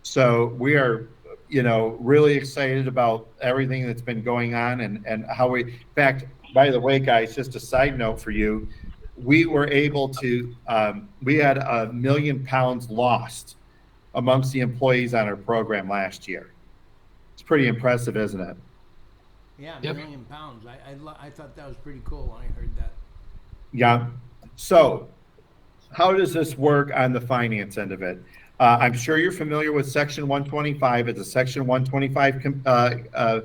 So we are, really excited about everything that's been going on and how in fact, by the way, guys, just a side note for you, we were able to, we had 1,000,000 pounds lost amongst the employees on our program last year. It's pretty impressive, isn't it? Yeah, Yep. 1,000,000 pounds. I thought that was pretty cool when I heard that. Yeah. So how does this work on the finance end of it? I'm sure you're familiar with Section 125. It's a Section 125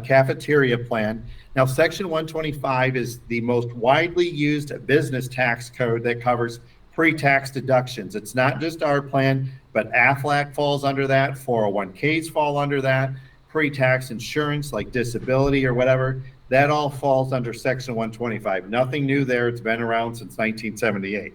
cafeteria plan. Now, Section 125 is the most widely used business tax code that covers pre-tax deductions. It's not just our plan, but AFLAC falls under that, 401ks fall under that, pre-tax insurance like disability or whatever, that all falls under Section 125. Nothing new there. It's been around since 1978.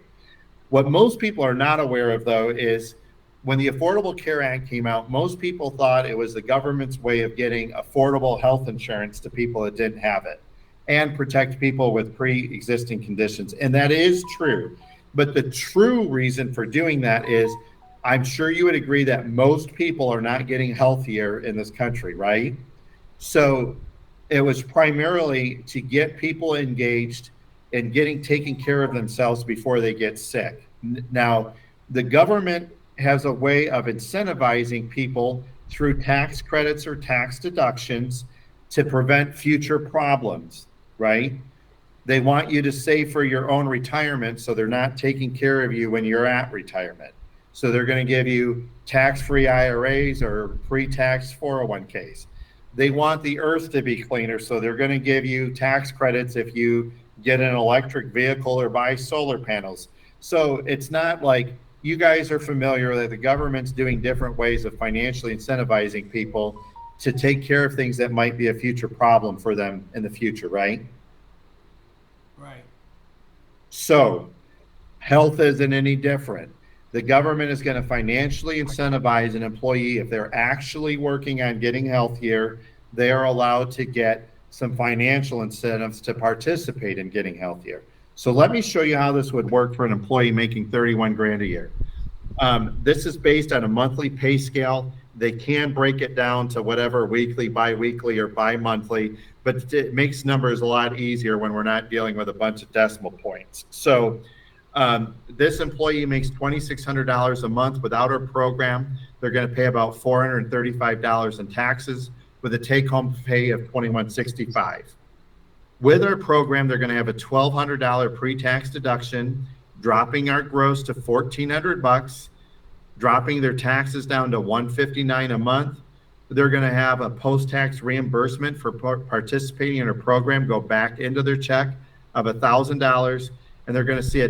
What most people are not aware of, though, is when the Affordable Care Act came out, most people thought it was the government's way of getting affordable health insurance to people that didn't have it and protect people with pre-existing conditions. And that is true. But the true reason for doing that is, I'm sure you would agree that most people are not getting healthier in this country, right? So it was primarily to get people engaged in taking care of themselves before they get sick. Now, the government has a way of incentivizing people through tax credits or tax deductions to prevent future problems, right? They want you to save for your own retirement, so they're not taking care of you when you're at retirement. So they're going to give you tax-free IRAs or pre-tax 401ks. They want the earth to be cleaner, so they're going to give you tax credits if you get an electric vehicle or buy solar panels. So it's not like you guys are familiar that the government's doing different ways of financially incentivizing people to take care of things that might be a future problem for them in the future, right? Right. So health isn't any different. The government is going to financially incentivize an employee if they're actually working on getting healthier. They are allowed to get some financial incentives to participate in getting healthier. So let me show you how this would work for an employee making 31 grand a year. This is based on a monthly pay scale. They can break it down to whatever weekly, bi-weekly, or bi-monthly, but it makes numbers a lot easier when we're not dealing with a bunch of decimal points. So this employee makes $2,600 a month without our program. They're going to pay about $435 in taxes with a take-home pay of $2,165. With our program, they're going to have a $1,200 pre-tax deduction, dropping our gross to $1,400, dropping their taxes down to $159 a month. They're going to have a post-tax reimbursement for participating in a program go back into their check of $1,000, and they're going to see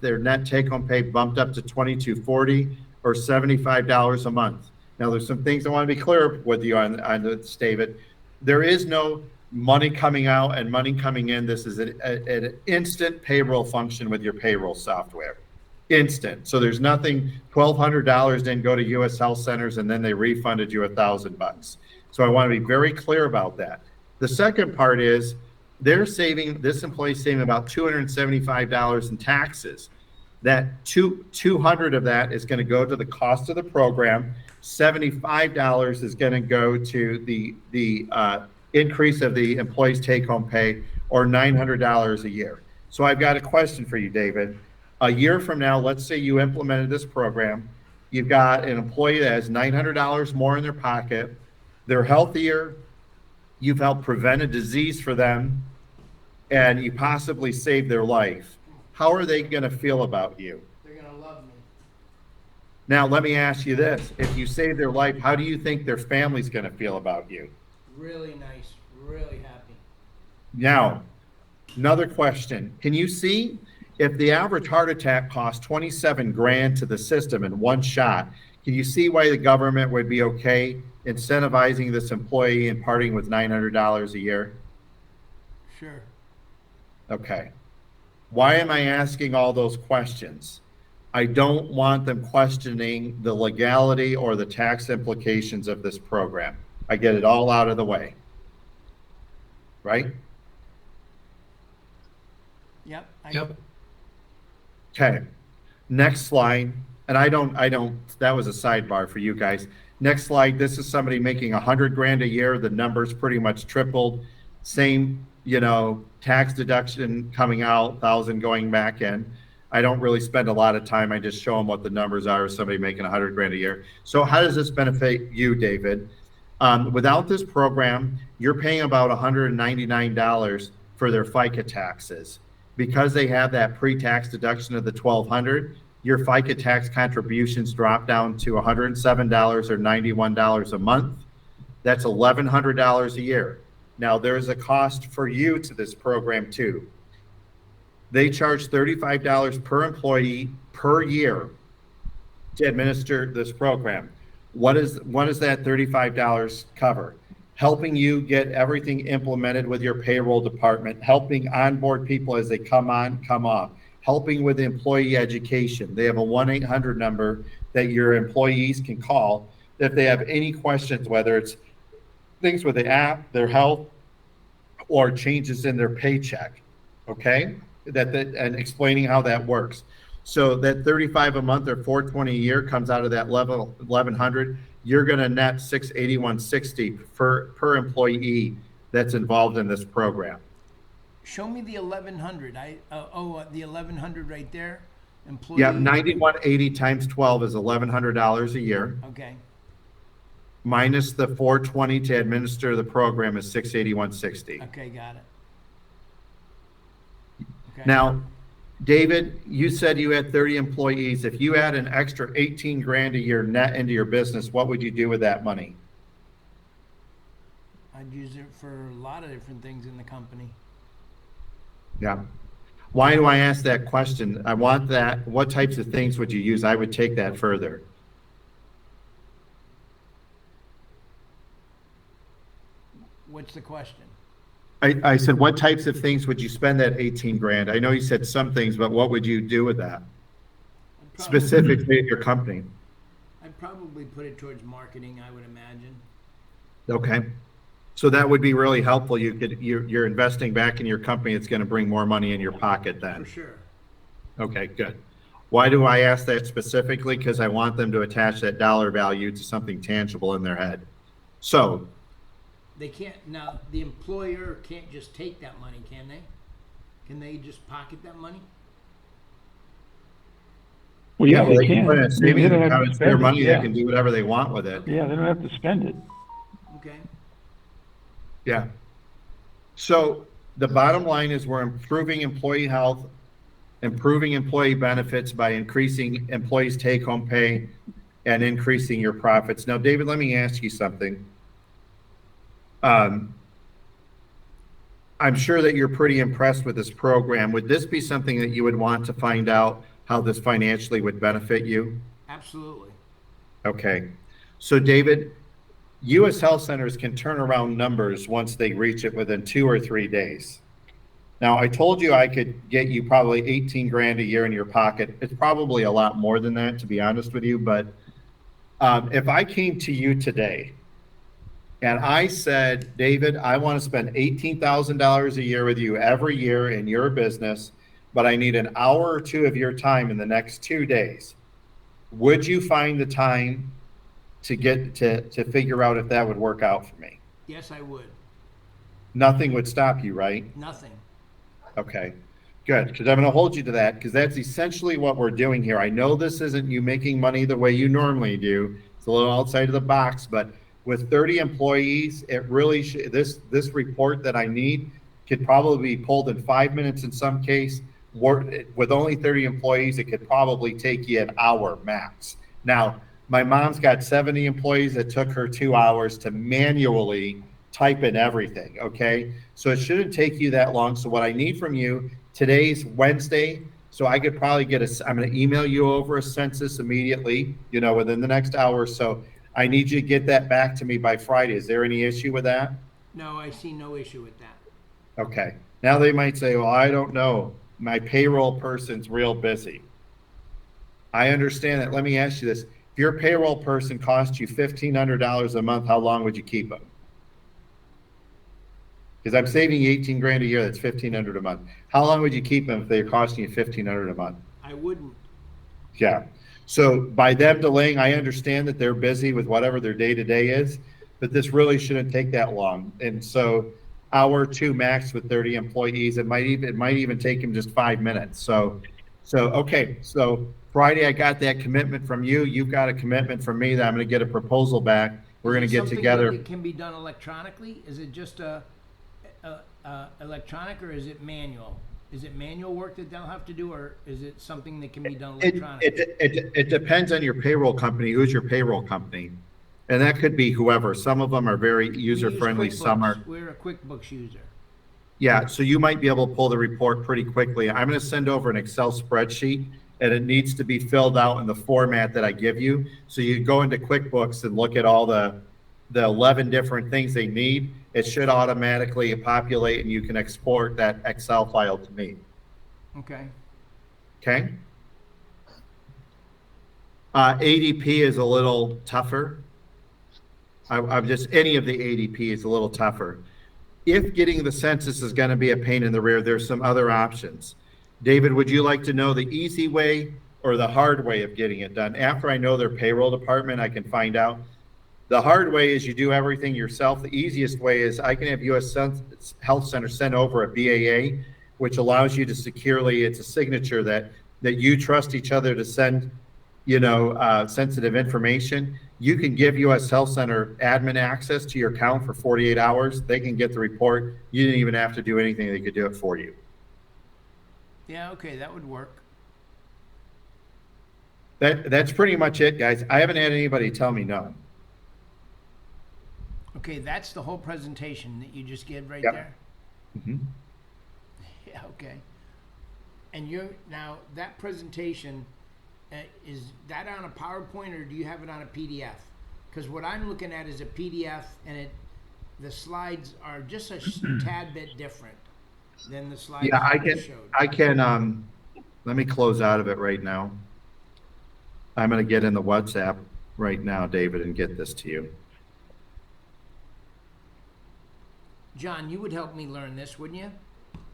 their net take-home pay bumped up to $2,240 or $75 a month. Now, there's some things I want to be clear with you on this, David. There is no money coming out and money coming in. This is an instant payroll function with your payroll software. Instant. So there's nothing, $1,200 didn't go to US Health Centers and then they refunded you $1,000. So I want to be very clear about that. The second part is this employee's saving about $275 in taxes. That 200 of that is going to go to the cost of the program. $75 is going to go to the increase of the employee's take-home pay, or $900 a year. So I've got a question for you, David. A year from now, let's say you implemented this program. You've got an employee that has $900 more in their pocket. They're healthier. You've helped prevent a disease for them, and you possibly saved their life. How are they going to feel about you? They're going to love me. Now, let me ask you this. If you save their life, how do you think their family's going to feel about you? Really nice. Really happy. Now, another question. Can you see if the average heart attack costs 27 grand to the system in one shot? Can you see why the government would be okay incentivizing this employee and parting with $900 a year? Sure. Okay. Why am I asking all those questions? I don't want them questioning the legality or the tax implications of this program. I get it all out of the way. Right? Yep. Yep. Okay. Next slide. And that was a sidebar for you guys. Next slide. This is somebody making 100 grand a year. The numbers pretty much tripled. Same, tax deduction coming out, 1,000 going back in. I don't really spend a lot of time. I just show them what the numbers are of somebody making 100 grand a year. So how does this benefit you, David? Without this program, you're paying about $199 for their FICA taxes. Because they have that pre-tax deduction of the 1,200, your FICA tax contributions drop down to $107 or $91 a month. That's $1,100 a year. Now, there's a cost for you to this program too. They charge $35 per employee per year to administer this program. What does that $35 cover? Helping you get everything implemented with your payroll department, helping onboard people as they come on, come off, helping with employee education. They have a 1-800 number that your employees can call if they have any questions, whether it's things with the app, their health, or changes in their paycheck. Okay? And explaining how that works. So that 35 a month or 420 a year comes out of that level 1,100. You're going to net 681.60 per employee that's involved in this program. Show me the 1,100. The 1,100 right there. Employee. Yeah, 9180 times 12 is $1,100 a year. Okay. Minus the 420 to administer the program is 681.60. Okay, got it. Okay. Now, David, you said you had 30 employees. If you had an extra 18 grand a year net into your business, what would you do with that money? I'd use it for a lot of different things in the company. Yeah. Why do I ask that question? I want that. What types of things would you use? I would take that further. What's the question? I said, what types of things would you spend that 18 grand? I know you said some things, but what would you do with that? Specifically at your company? I'd probably put it towards marketing, I would imagine. Okay. So that would be really helpful. You're investing back in your company. It's going to bring more money in your pocket then. For sure. Okay, good. Why do I ask that specifically? Because I want them to attach that dollar value to something tangible in their head. So They can't, now, the employer can't just take that money, can they? Can they just pocket that money? Well, yeah, they they can can. put it in a They savings don't have account. to It's their spend it, money. yeah. They can do whatever they want with it. Yeah, they don't have to spend it. Okay. Yeah. So the bottom line is we're improving employee health, improving employee benefits by increasing employees' take-home pay and increasing your profits. Now, David, let me ask you something. I'm sure that you're pretty impressed with this program. Would this be something that you would want to find out how this financially would benefit you? Absolutely. Okay. So, David, U.S. health centers can turn around numbers once they reach it within 2 or 3 days. Now, I told you I could get you probably 18 grand a year in your pocket. It's probably a lot more than that, to be honest with you. But if I came to you today and I said, David, I want to spend $18,000 a year with you every year in your business, but I need an hour or two of your time in the next 2 days, would you find the time to get to figure out if that would work out for me? Yes, I would. Nothing would stop you, right? Nothing. Okay, good, because I'm going to hold you to that, because that's essentially what we're doing here. I know this isn't you making money the way you normally do. It's a little outside of the box, but with 30 employees, it really this report that I need could probably be pulled in 5 minutes in some case. With only 30 employees, it could probably take you an hour max. Now, my mom's got 70 employees. It took her 2 hours to manually type in everything, okay? So it shouldn't take you that long. So what I need from you, today's Wednesday, so I could probably I'm going to email you over a census immediately, within the next hour or so. I need you to get that back to me by Friday. Is there any issue with that? No, I see no issue with that. Okay, Now they might say, well, I don't know. My payroll person's real busy. I understand that. Let me ask you this. If your payroll person costs you $1,500 a month, how long would you keep them? Because I'm saving you 18 grand a year. That's 1,500 a month. How long would you keep them if they're costing you 1,500 a month? I wouldn't. Yeah. So by them delaying, I understand that they're busy with whatever their day-to-day is, but this really shouldn't take that long. And so hour two max with 30 employees, it might even take them just 5 minutes. So okay. So Friday, I got that commitment from you. You've got a commitment from me that I'm going to get a proposal back. We're going to get together. Something that can be done electronically? Is it just electronic, or is it manual? Is it manual work that they'll have to do, or is it something that can be done electronically? It depends on your payroll company. Who's your payroll company? And that could be whoever. Some of them are very user-friendly. Some are. We're a QuickBooks user. Yeah, so you might be able to pull the report pretty quickly. I'm going to send over an Excel spreadsheet, and it needs to be filled out in the format that I give you. So you go into QuickBooks and look at all the 11 different things they need. It should automatically populate, and you can export that Excel file to me. Okay. Okay? ADP is a little tougher. I'm just, any of the ADP is a little tougher. If getting the census is going to be a pain in the rear, there's some other options. David, would you like to know the easy way or the hard way of getting it done? After I know their payroll department, I can find out. The hard way is you do everything yourself. The easiest way is I can have US Health Center send over a BAA, which allows you to securely, it's a signature that you trust each other to send, sensitive information. You can give US Health Center admin access to your account for 48 hours. They can get the report. You didn't even have to do anything. They could do it for you. Yeah, okay, that would work. That's pretty much it, guys. I haven't had anybody tell me no. Okay, that's the whole presentation that you just gave right Yep. there? Mm-hmm. Yeah, okay. And now, that presentation, is that on a PowerPoint, or do you have it on a PDF? Because what I'm looking at is a PDF, and the slides are just a tad bit different than the slides Yeah, you showed. I can, let me close out of it right now. I'm going to get in the WhatsApp right now, David, and get this to you. John, you would help me learn this, wouldn't you?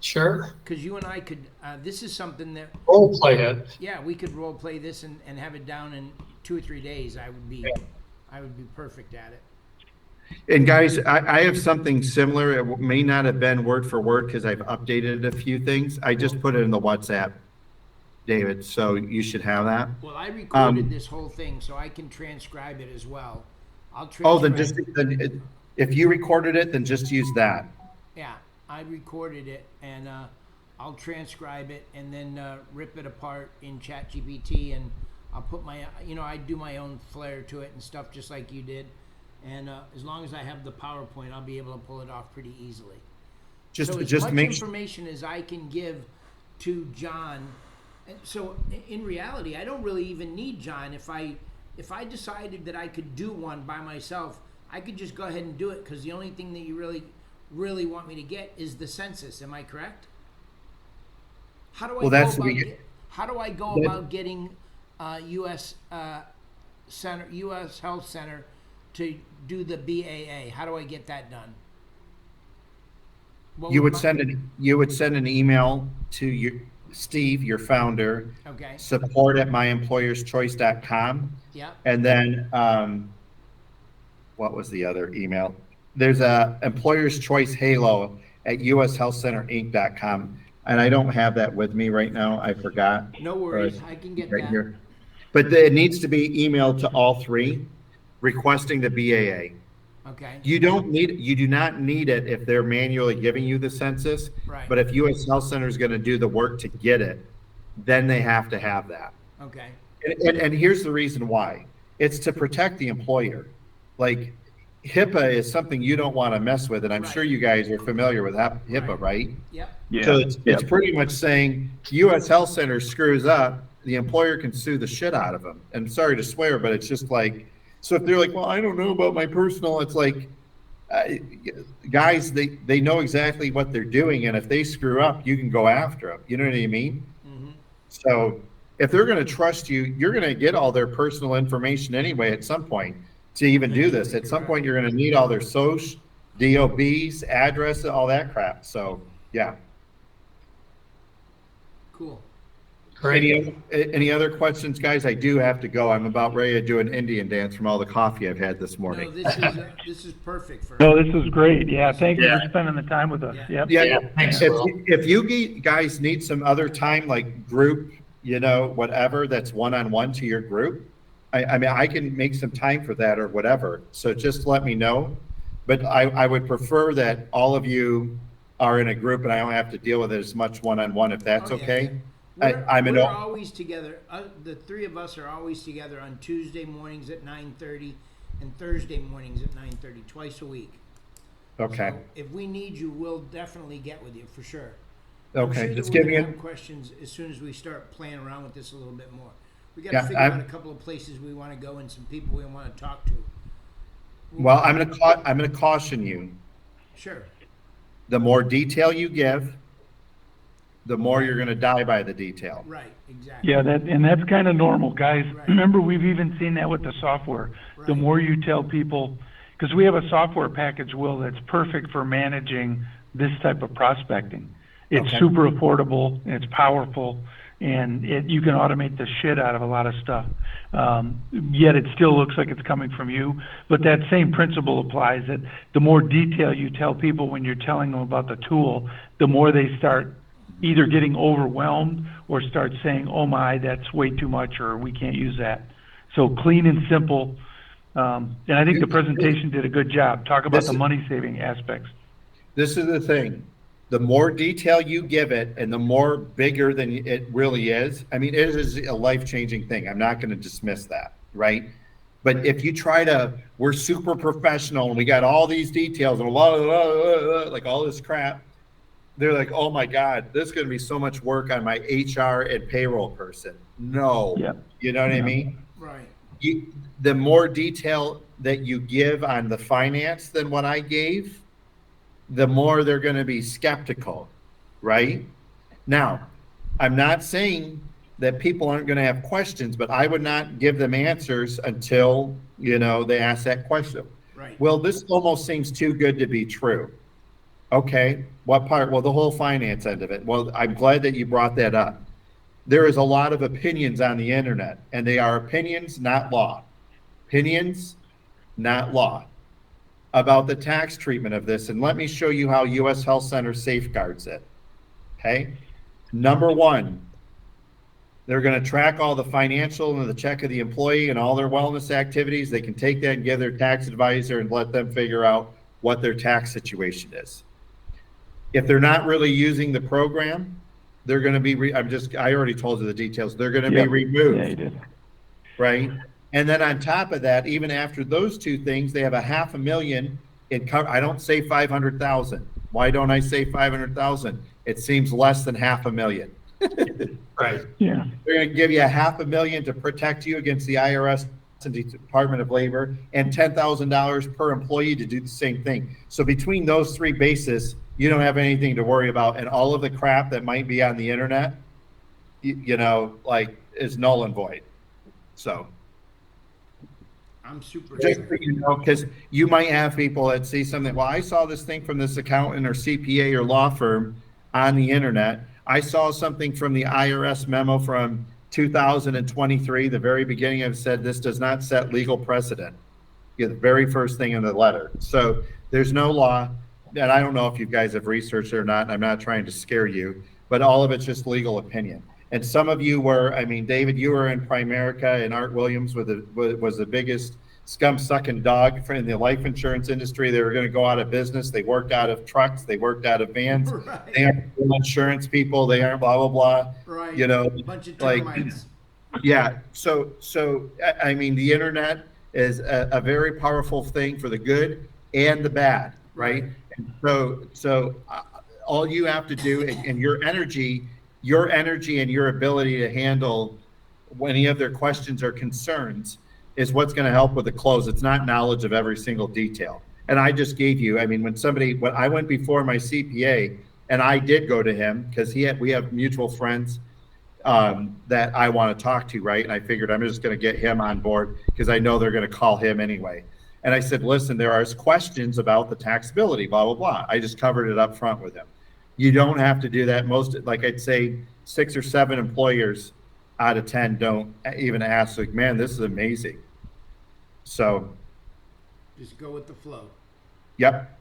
Sure. Because you and I could, this is something that, Role play it. yeah, we could role play this and have it down in 2 or 3 days. I would be perfect at it. And guys, I have something similar. It may not have been word for word because I've updated a few things. I just put it in the WhatsApp, David, so you should have that. Well, I recorded this whole thing, so I can transcribe it as well. I'll transcribe. Oh, then if you recorded it, then just use that. Yeah, I recorded it, and I'll transcribe it and then rip it apart in ChatGPT, and I'll put I do my own flair to it and stuff, just like you did. And as long as I have the PowerPoint, I'll be able to pull it off pretty easily. So as much information as I can give to John. And so in reality, I don't really even need John. If I decided that I could do one by myself, I could just go ahead and do it, because the only thing that you really want me to get is the census. Am I correct? How do I go about getting US Health Center to do the BAA? How do I get that done? You would send an email to Steve, your founder. Okay. support@myemployerschoice.com. Yeah. And then what was the other email? There's a Employers Choice Halo at ushealthcenterinc.com. And I don't have that with me right now. I forgot. No worries. I can get that. Here. But it needs to be emailed to all three requesting the BAA. Okay. You do not need it if they're manually giving you the census. Right. But if US Health Center is going to do the work to get it, then they have to have that. Okay. And here's the reason why. It's to protect the employer. Like, HIPAA is something you don't want to mess with, and I'm sure you guys are familiar with HIPAA, right? Yep. Yeah. So it's pretty much saying US Health Center screws up, the employer can sue the shit out of them. And sorry to swear, but it's just like, so if they're like, well, I don't know about my personal, it's like, uh, guys, they know exactly what they're doing, and if they screw up, you can go after them. You know what I mean? Mm-hmm. So if they're going to trust you, you're going to get all their personal information anyway at some point to even do this. At some point, you're going to need all their social, DOBs, address, all that crap. So yeah. Cool. Great. Any other questions, guys? I do have to go. I'm about ready to do an Indian dance from all the coffee I've had this No, morning. this is perfect for. No, this is great. Yeah, thank you Yeah. for spending the time with us. Yeah. Yep. Yeah, Thanks, if, Will. if you guys need some other time, like group, whatever, that's one-on-one to your group, I mean, I can make some time for that or whatever. So just let me know. But I would prefer that all of you are in a group and I don't have to deal with it as much one-on-one, if that's Oh, yeah, okay. yeah. We're We're always together. The three of us are always together on Tuesday mornings at 9:30 and Thursday mornings at 9:30, twice a week. okay. So if we need you, we'll definitely get with you for sure. I'm Okay, sure that just we're give gonna me have questions as soon as we start playing around with this a little bit more. We got Yeah, to figure out I'm- a couple of places we want to go and some people we want to talk to. Well, I'm gonna caution you. Sure. The more detail you give, the more you're gonna die by the detail. Right. Exactly. Yeah, that's kind of normal, guys. Right. Remember, we've even seen that with the software. The Right. more you tell people, because we have a software package, Will, that's perfect for managing this type of prospecting. It's Okay. super affordable, and it's powerful, and you can automate the shit out of a lot of stuff. Yet it still looks like it's coming from you. But that same principle applies, that the more detail you tell people when you're telling them about the tool, the more they start either getting overwhelmed or start saying, oh my, that's way too much, or we can't use that. So clean and simple. And I think the presentation did a good job. Talk about This the is- money saving aspects. This is the thing. The more detail you give it and the more bigger than it really is, I mean, it is a life-changing thing. I'm not going to dismiss that, right? But if you we're super professional and we got all these details and like all this crap, they're like, oh my God, this is going to be so much work on my HR and payroll person. No, Yeah. you know what I Yeah. mean? Right. The more detail that you give on the finance than what I gave, the more they're going to be skeptical, right? Now, I'm not saying that people aren't going to have questions, but I would not give them answers until, they ask that question. Right. Well, this almost seems too good to be true. Okay, what part? Well, the whole finance end of it. Well, I'm glad that you brought that up. There is a lot of opinions on the internet, and they are opinions, not law. Opinions, not law, about the tax treatment of this. And let me show you how U.S. Health Center safeguards it. Okay, number one, they're going to track all the financial and the check of the employee and all their wellness activities. They can take that and give their tax advisor and let them figure out what their tax situation is. If they're not really using the program, they're going to be, I already told you the details. They're going to be Yep. removed. Yeah, you did. Right? And then on top of that, even after those two things, they have a $500,000 in cover. I don't say 500,000. Why don't I say 500,000? It seems less than $500,000. Right. Yeah. They're going to give you a $500,000 to protect you against the IRS and the Department of Labor, and $10,000 per employee to do the same thing. So between those three bases, you don't have anything to worry about, and all of the crap that might be on the internet, is null and void. So I'm super. just so you know, because you might have people that see something. Well, I saw this thing from this accountant or CPA or law firm on the internet. I saw something from the IRS memo from 2023, the very beginning of it said this does not set legal precedent. The very first thing in the letter. So there's no law, and I don't know if you guys have researched it or not, and I'm not trying to scare you, but all of it's just legal opinion. And some of you were, David, you were in Primerica, and Art Williams was the biggest scum-sucking dog in the life insurance industry. They were going to go out of business. They worked out of trucks. They worked out of vans. Right. They aren't insurance people. They aren't blah, blah, blah. Right. Bunch of like, termites. yeah. So the internet is a very powerful thing for the good and the bad, right? And so all you have to do, and your energy and your ability to handle any of their questions or concerns is what's going to help with the close. It's not knowledge of every single detail. And I just gave you, I mean, when I went before my CPA, and I did go to him because we have mutual friends that I want to talk to, right? And I figured I'm just going to get him on board because I know they're going to call him anyway. And I said, listen, there are questions about the taxability, blah, blah, blah. I just covered it up front with him. You don't have to do that. Most, like I'd say 6 or 7 employers out of 10 don't even ask, like, man, this is amazing. So, Just go with the flow. yep.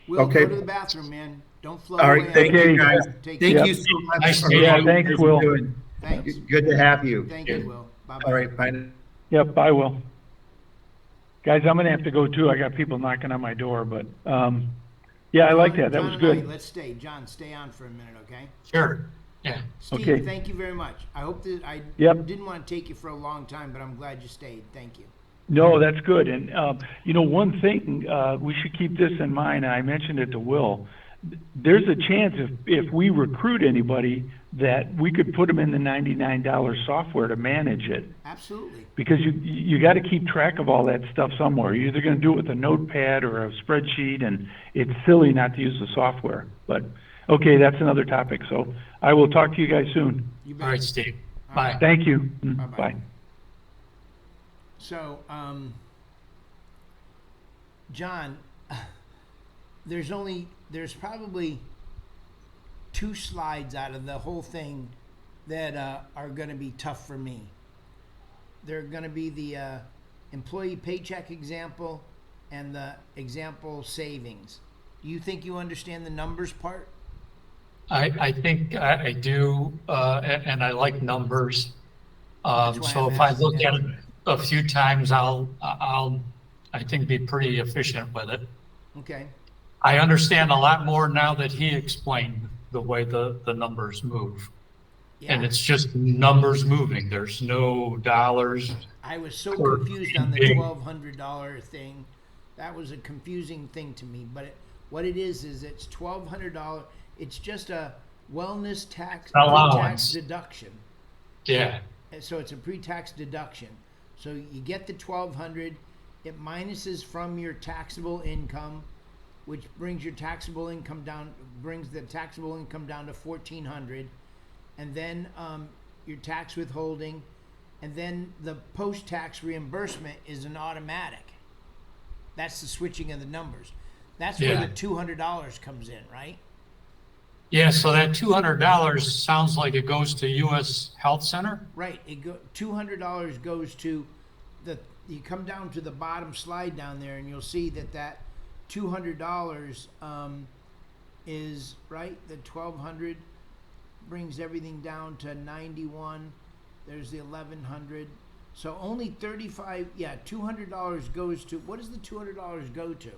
Will, Okay. go to the bathroom, man. Don't float All right. away. Thank you, guys. Take Thank care. you so much. Nice for meeting all you. you Thanks, guys are Will. doing. Thanks. Good to have you. Thank you, Will. Bye-bye. All right. Bye. Yep, I will. Guys, I'm gonna have to go too. I got people knocking on my door, but, yeah, I like that. That John was and I, good. let's stay. John, stay on for a minute, okay? Sure. Yeah. Steve, Okay. thank you very much. I hope that I Yep. didn't want to take you for a long time, but I'm glad you stayed. Thank you. No, that's good. And, you know, one thing, we should keep this in mind, and I mentioned it to Will. There's a chance if we recruit anybody that we could put them in the $99 software to manage it. Absolutely. Because you got to keep track of all that stuff somewhere. You're either going to do it with a notepad or a spreadsheet, and it's silly not to use the software. But, okay, that's another topic. So I will talk to you guys soon. You All bet. right, Steve. All Bye. right. Thank you. Bye-bye. Bye. So, John, there's probably 2 slides out of the whole thing that are going to be tough for me. They're going to be the employee paycheck example and the example savings. Do you think you understand the numbers part? I think I do, and I like numbers. That's why So I'm if I asking look that. at it a few times, I think be pretty efficient with it. Okay. I understand a lot more now that he explained the way the numbers move. And Yeah. it's just numbers moving. There's no dollars. I was so Or confused on the big. $1,200 thing. That was a confusing thing to me. But what it is it's $1,200. It's just a wellness tax Allowance. pre-tax deduction. Yeah. And so it's a pre-tax deduction. So you get the $1,200. It minuses from your taxable income, which brings your taxable income down. Brings the taxable income down to $1,400, and then your tax withholding. And then the post-tax reimbursement is an automatic. That's the switching of the numbers. That's where Yeah. the $200 comes in, right? Yeah, so that $200 sounds like it goes to US Health Center? Right. $200 goes to you come down to the bottom slide down there, and you'll see that $200 is right. The 1,200 brings everything down to 91. There's the 1,100. So only 35. Yeah, $200 goes to. What does the $200 go to?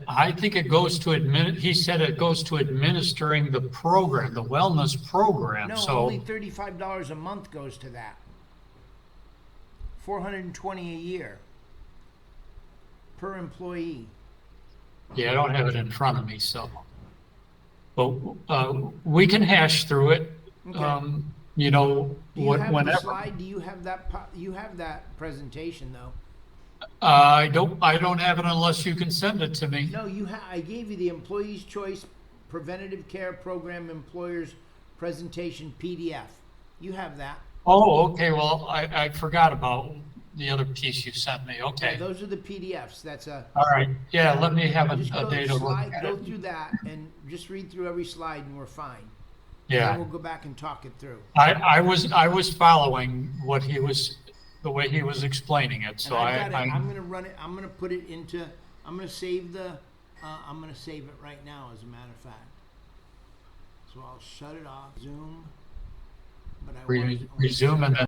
I think it goes to he said it goes to administering the program, the wellness program. No, So only $35 a month goes to that. $420 a year per employee. yeah, I don't have it in front of me, so. But we can hash through it. Okay. You know, Do you have the whenever. slide? Do you have that? You have that presentation though. I don't have it unless you can send it to me. No, I gave you the Employees Choice Preventative Care Program Employers Presentation PDF. You have that. Oh, okay, well, I forgot about the other piece you sent me, okay. Yeah, those are the PDFs. That's a. All right, yeah, let me have Just a day to look at go it. through that and just read through every slide, and we're fine. Yeah. Then we'll go back and talk it through. I was following the way he was explaining it, so And I'm gonna run it. I'm gonna put it into. I'm gonna save I'm gonna save it right now, as a matter of fact. So I'll shut it off. Zoom. But I want resume and then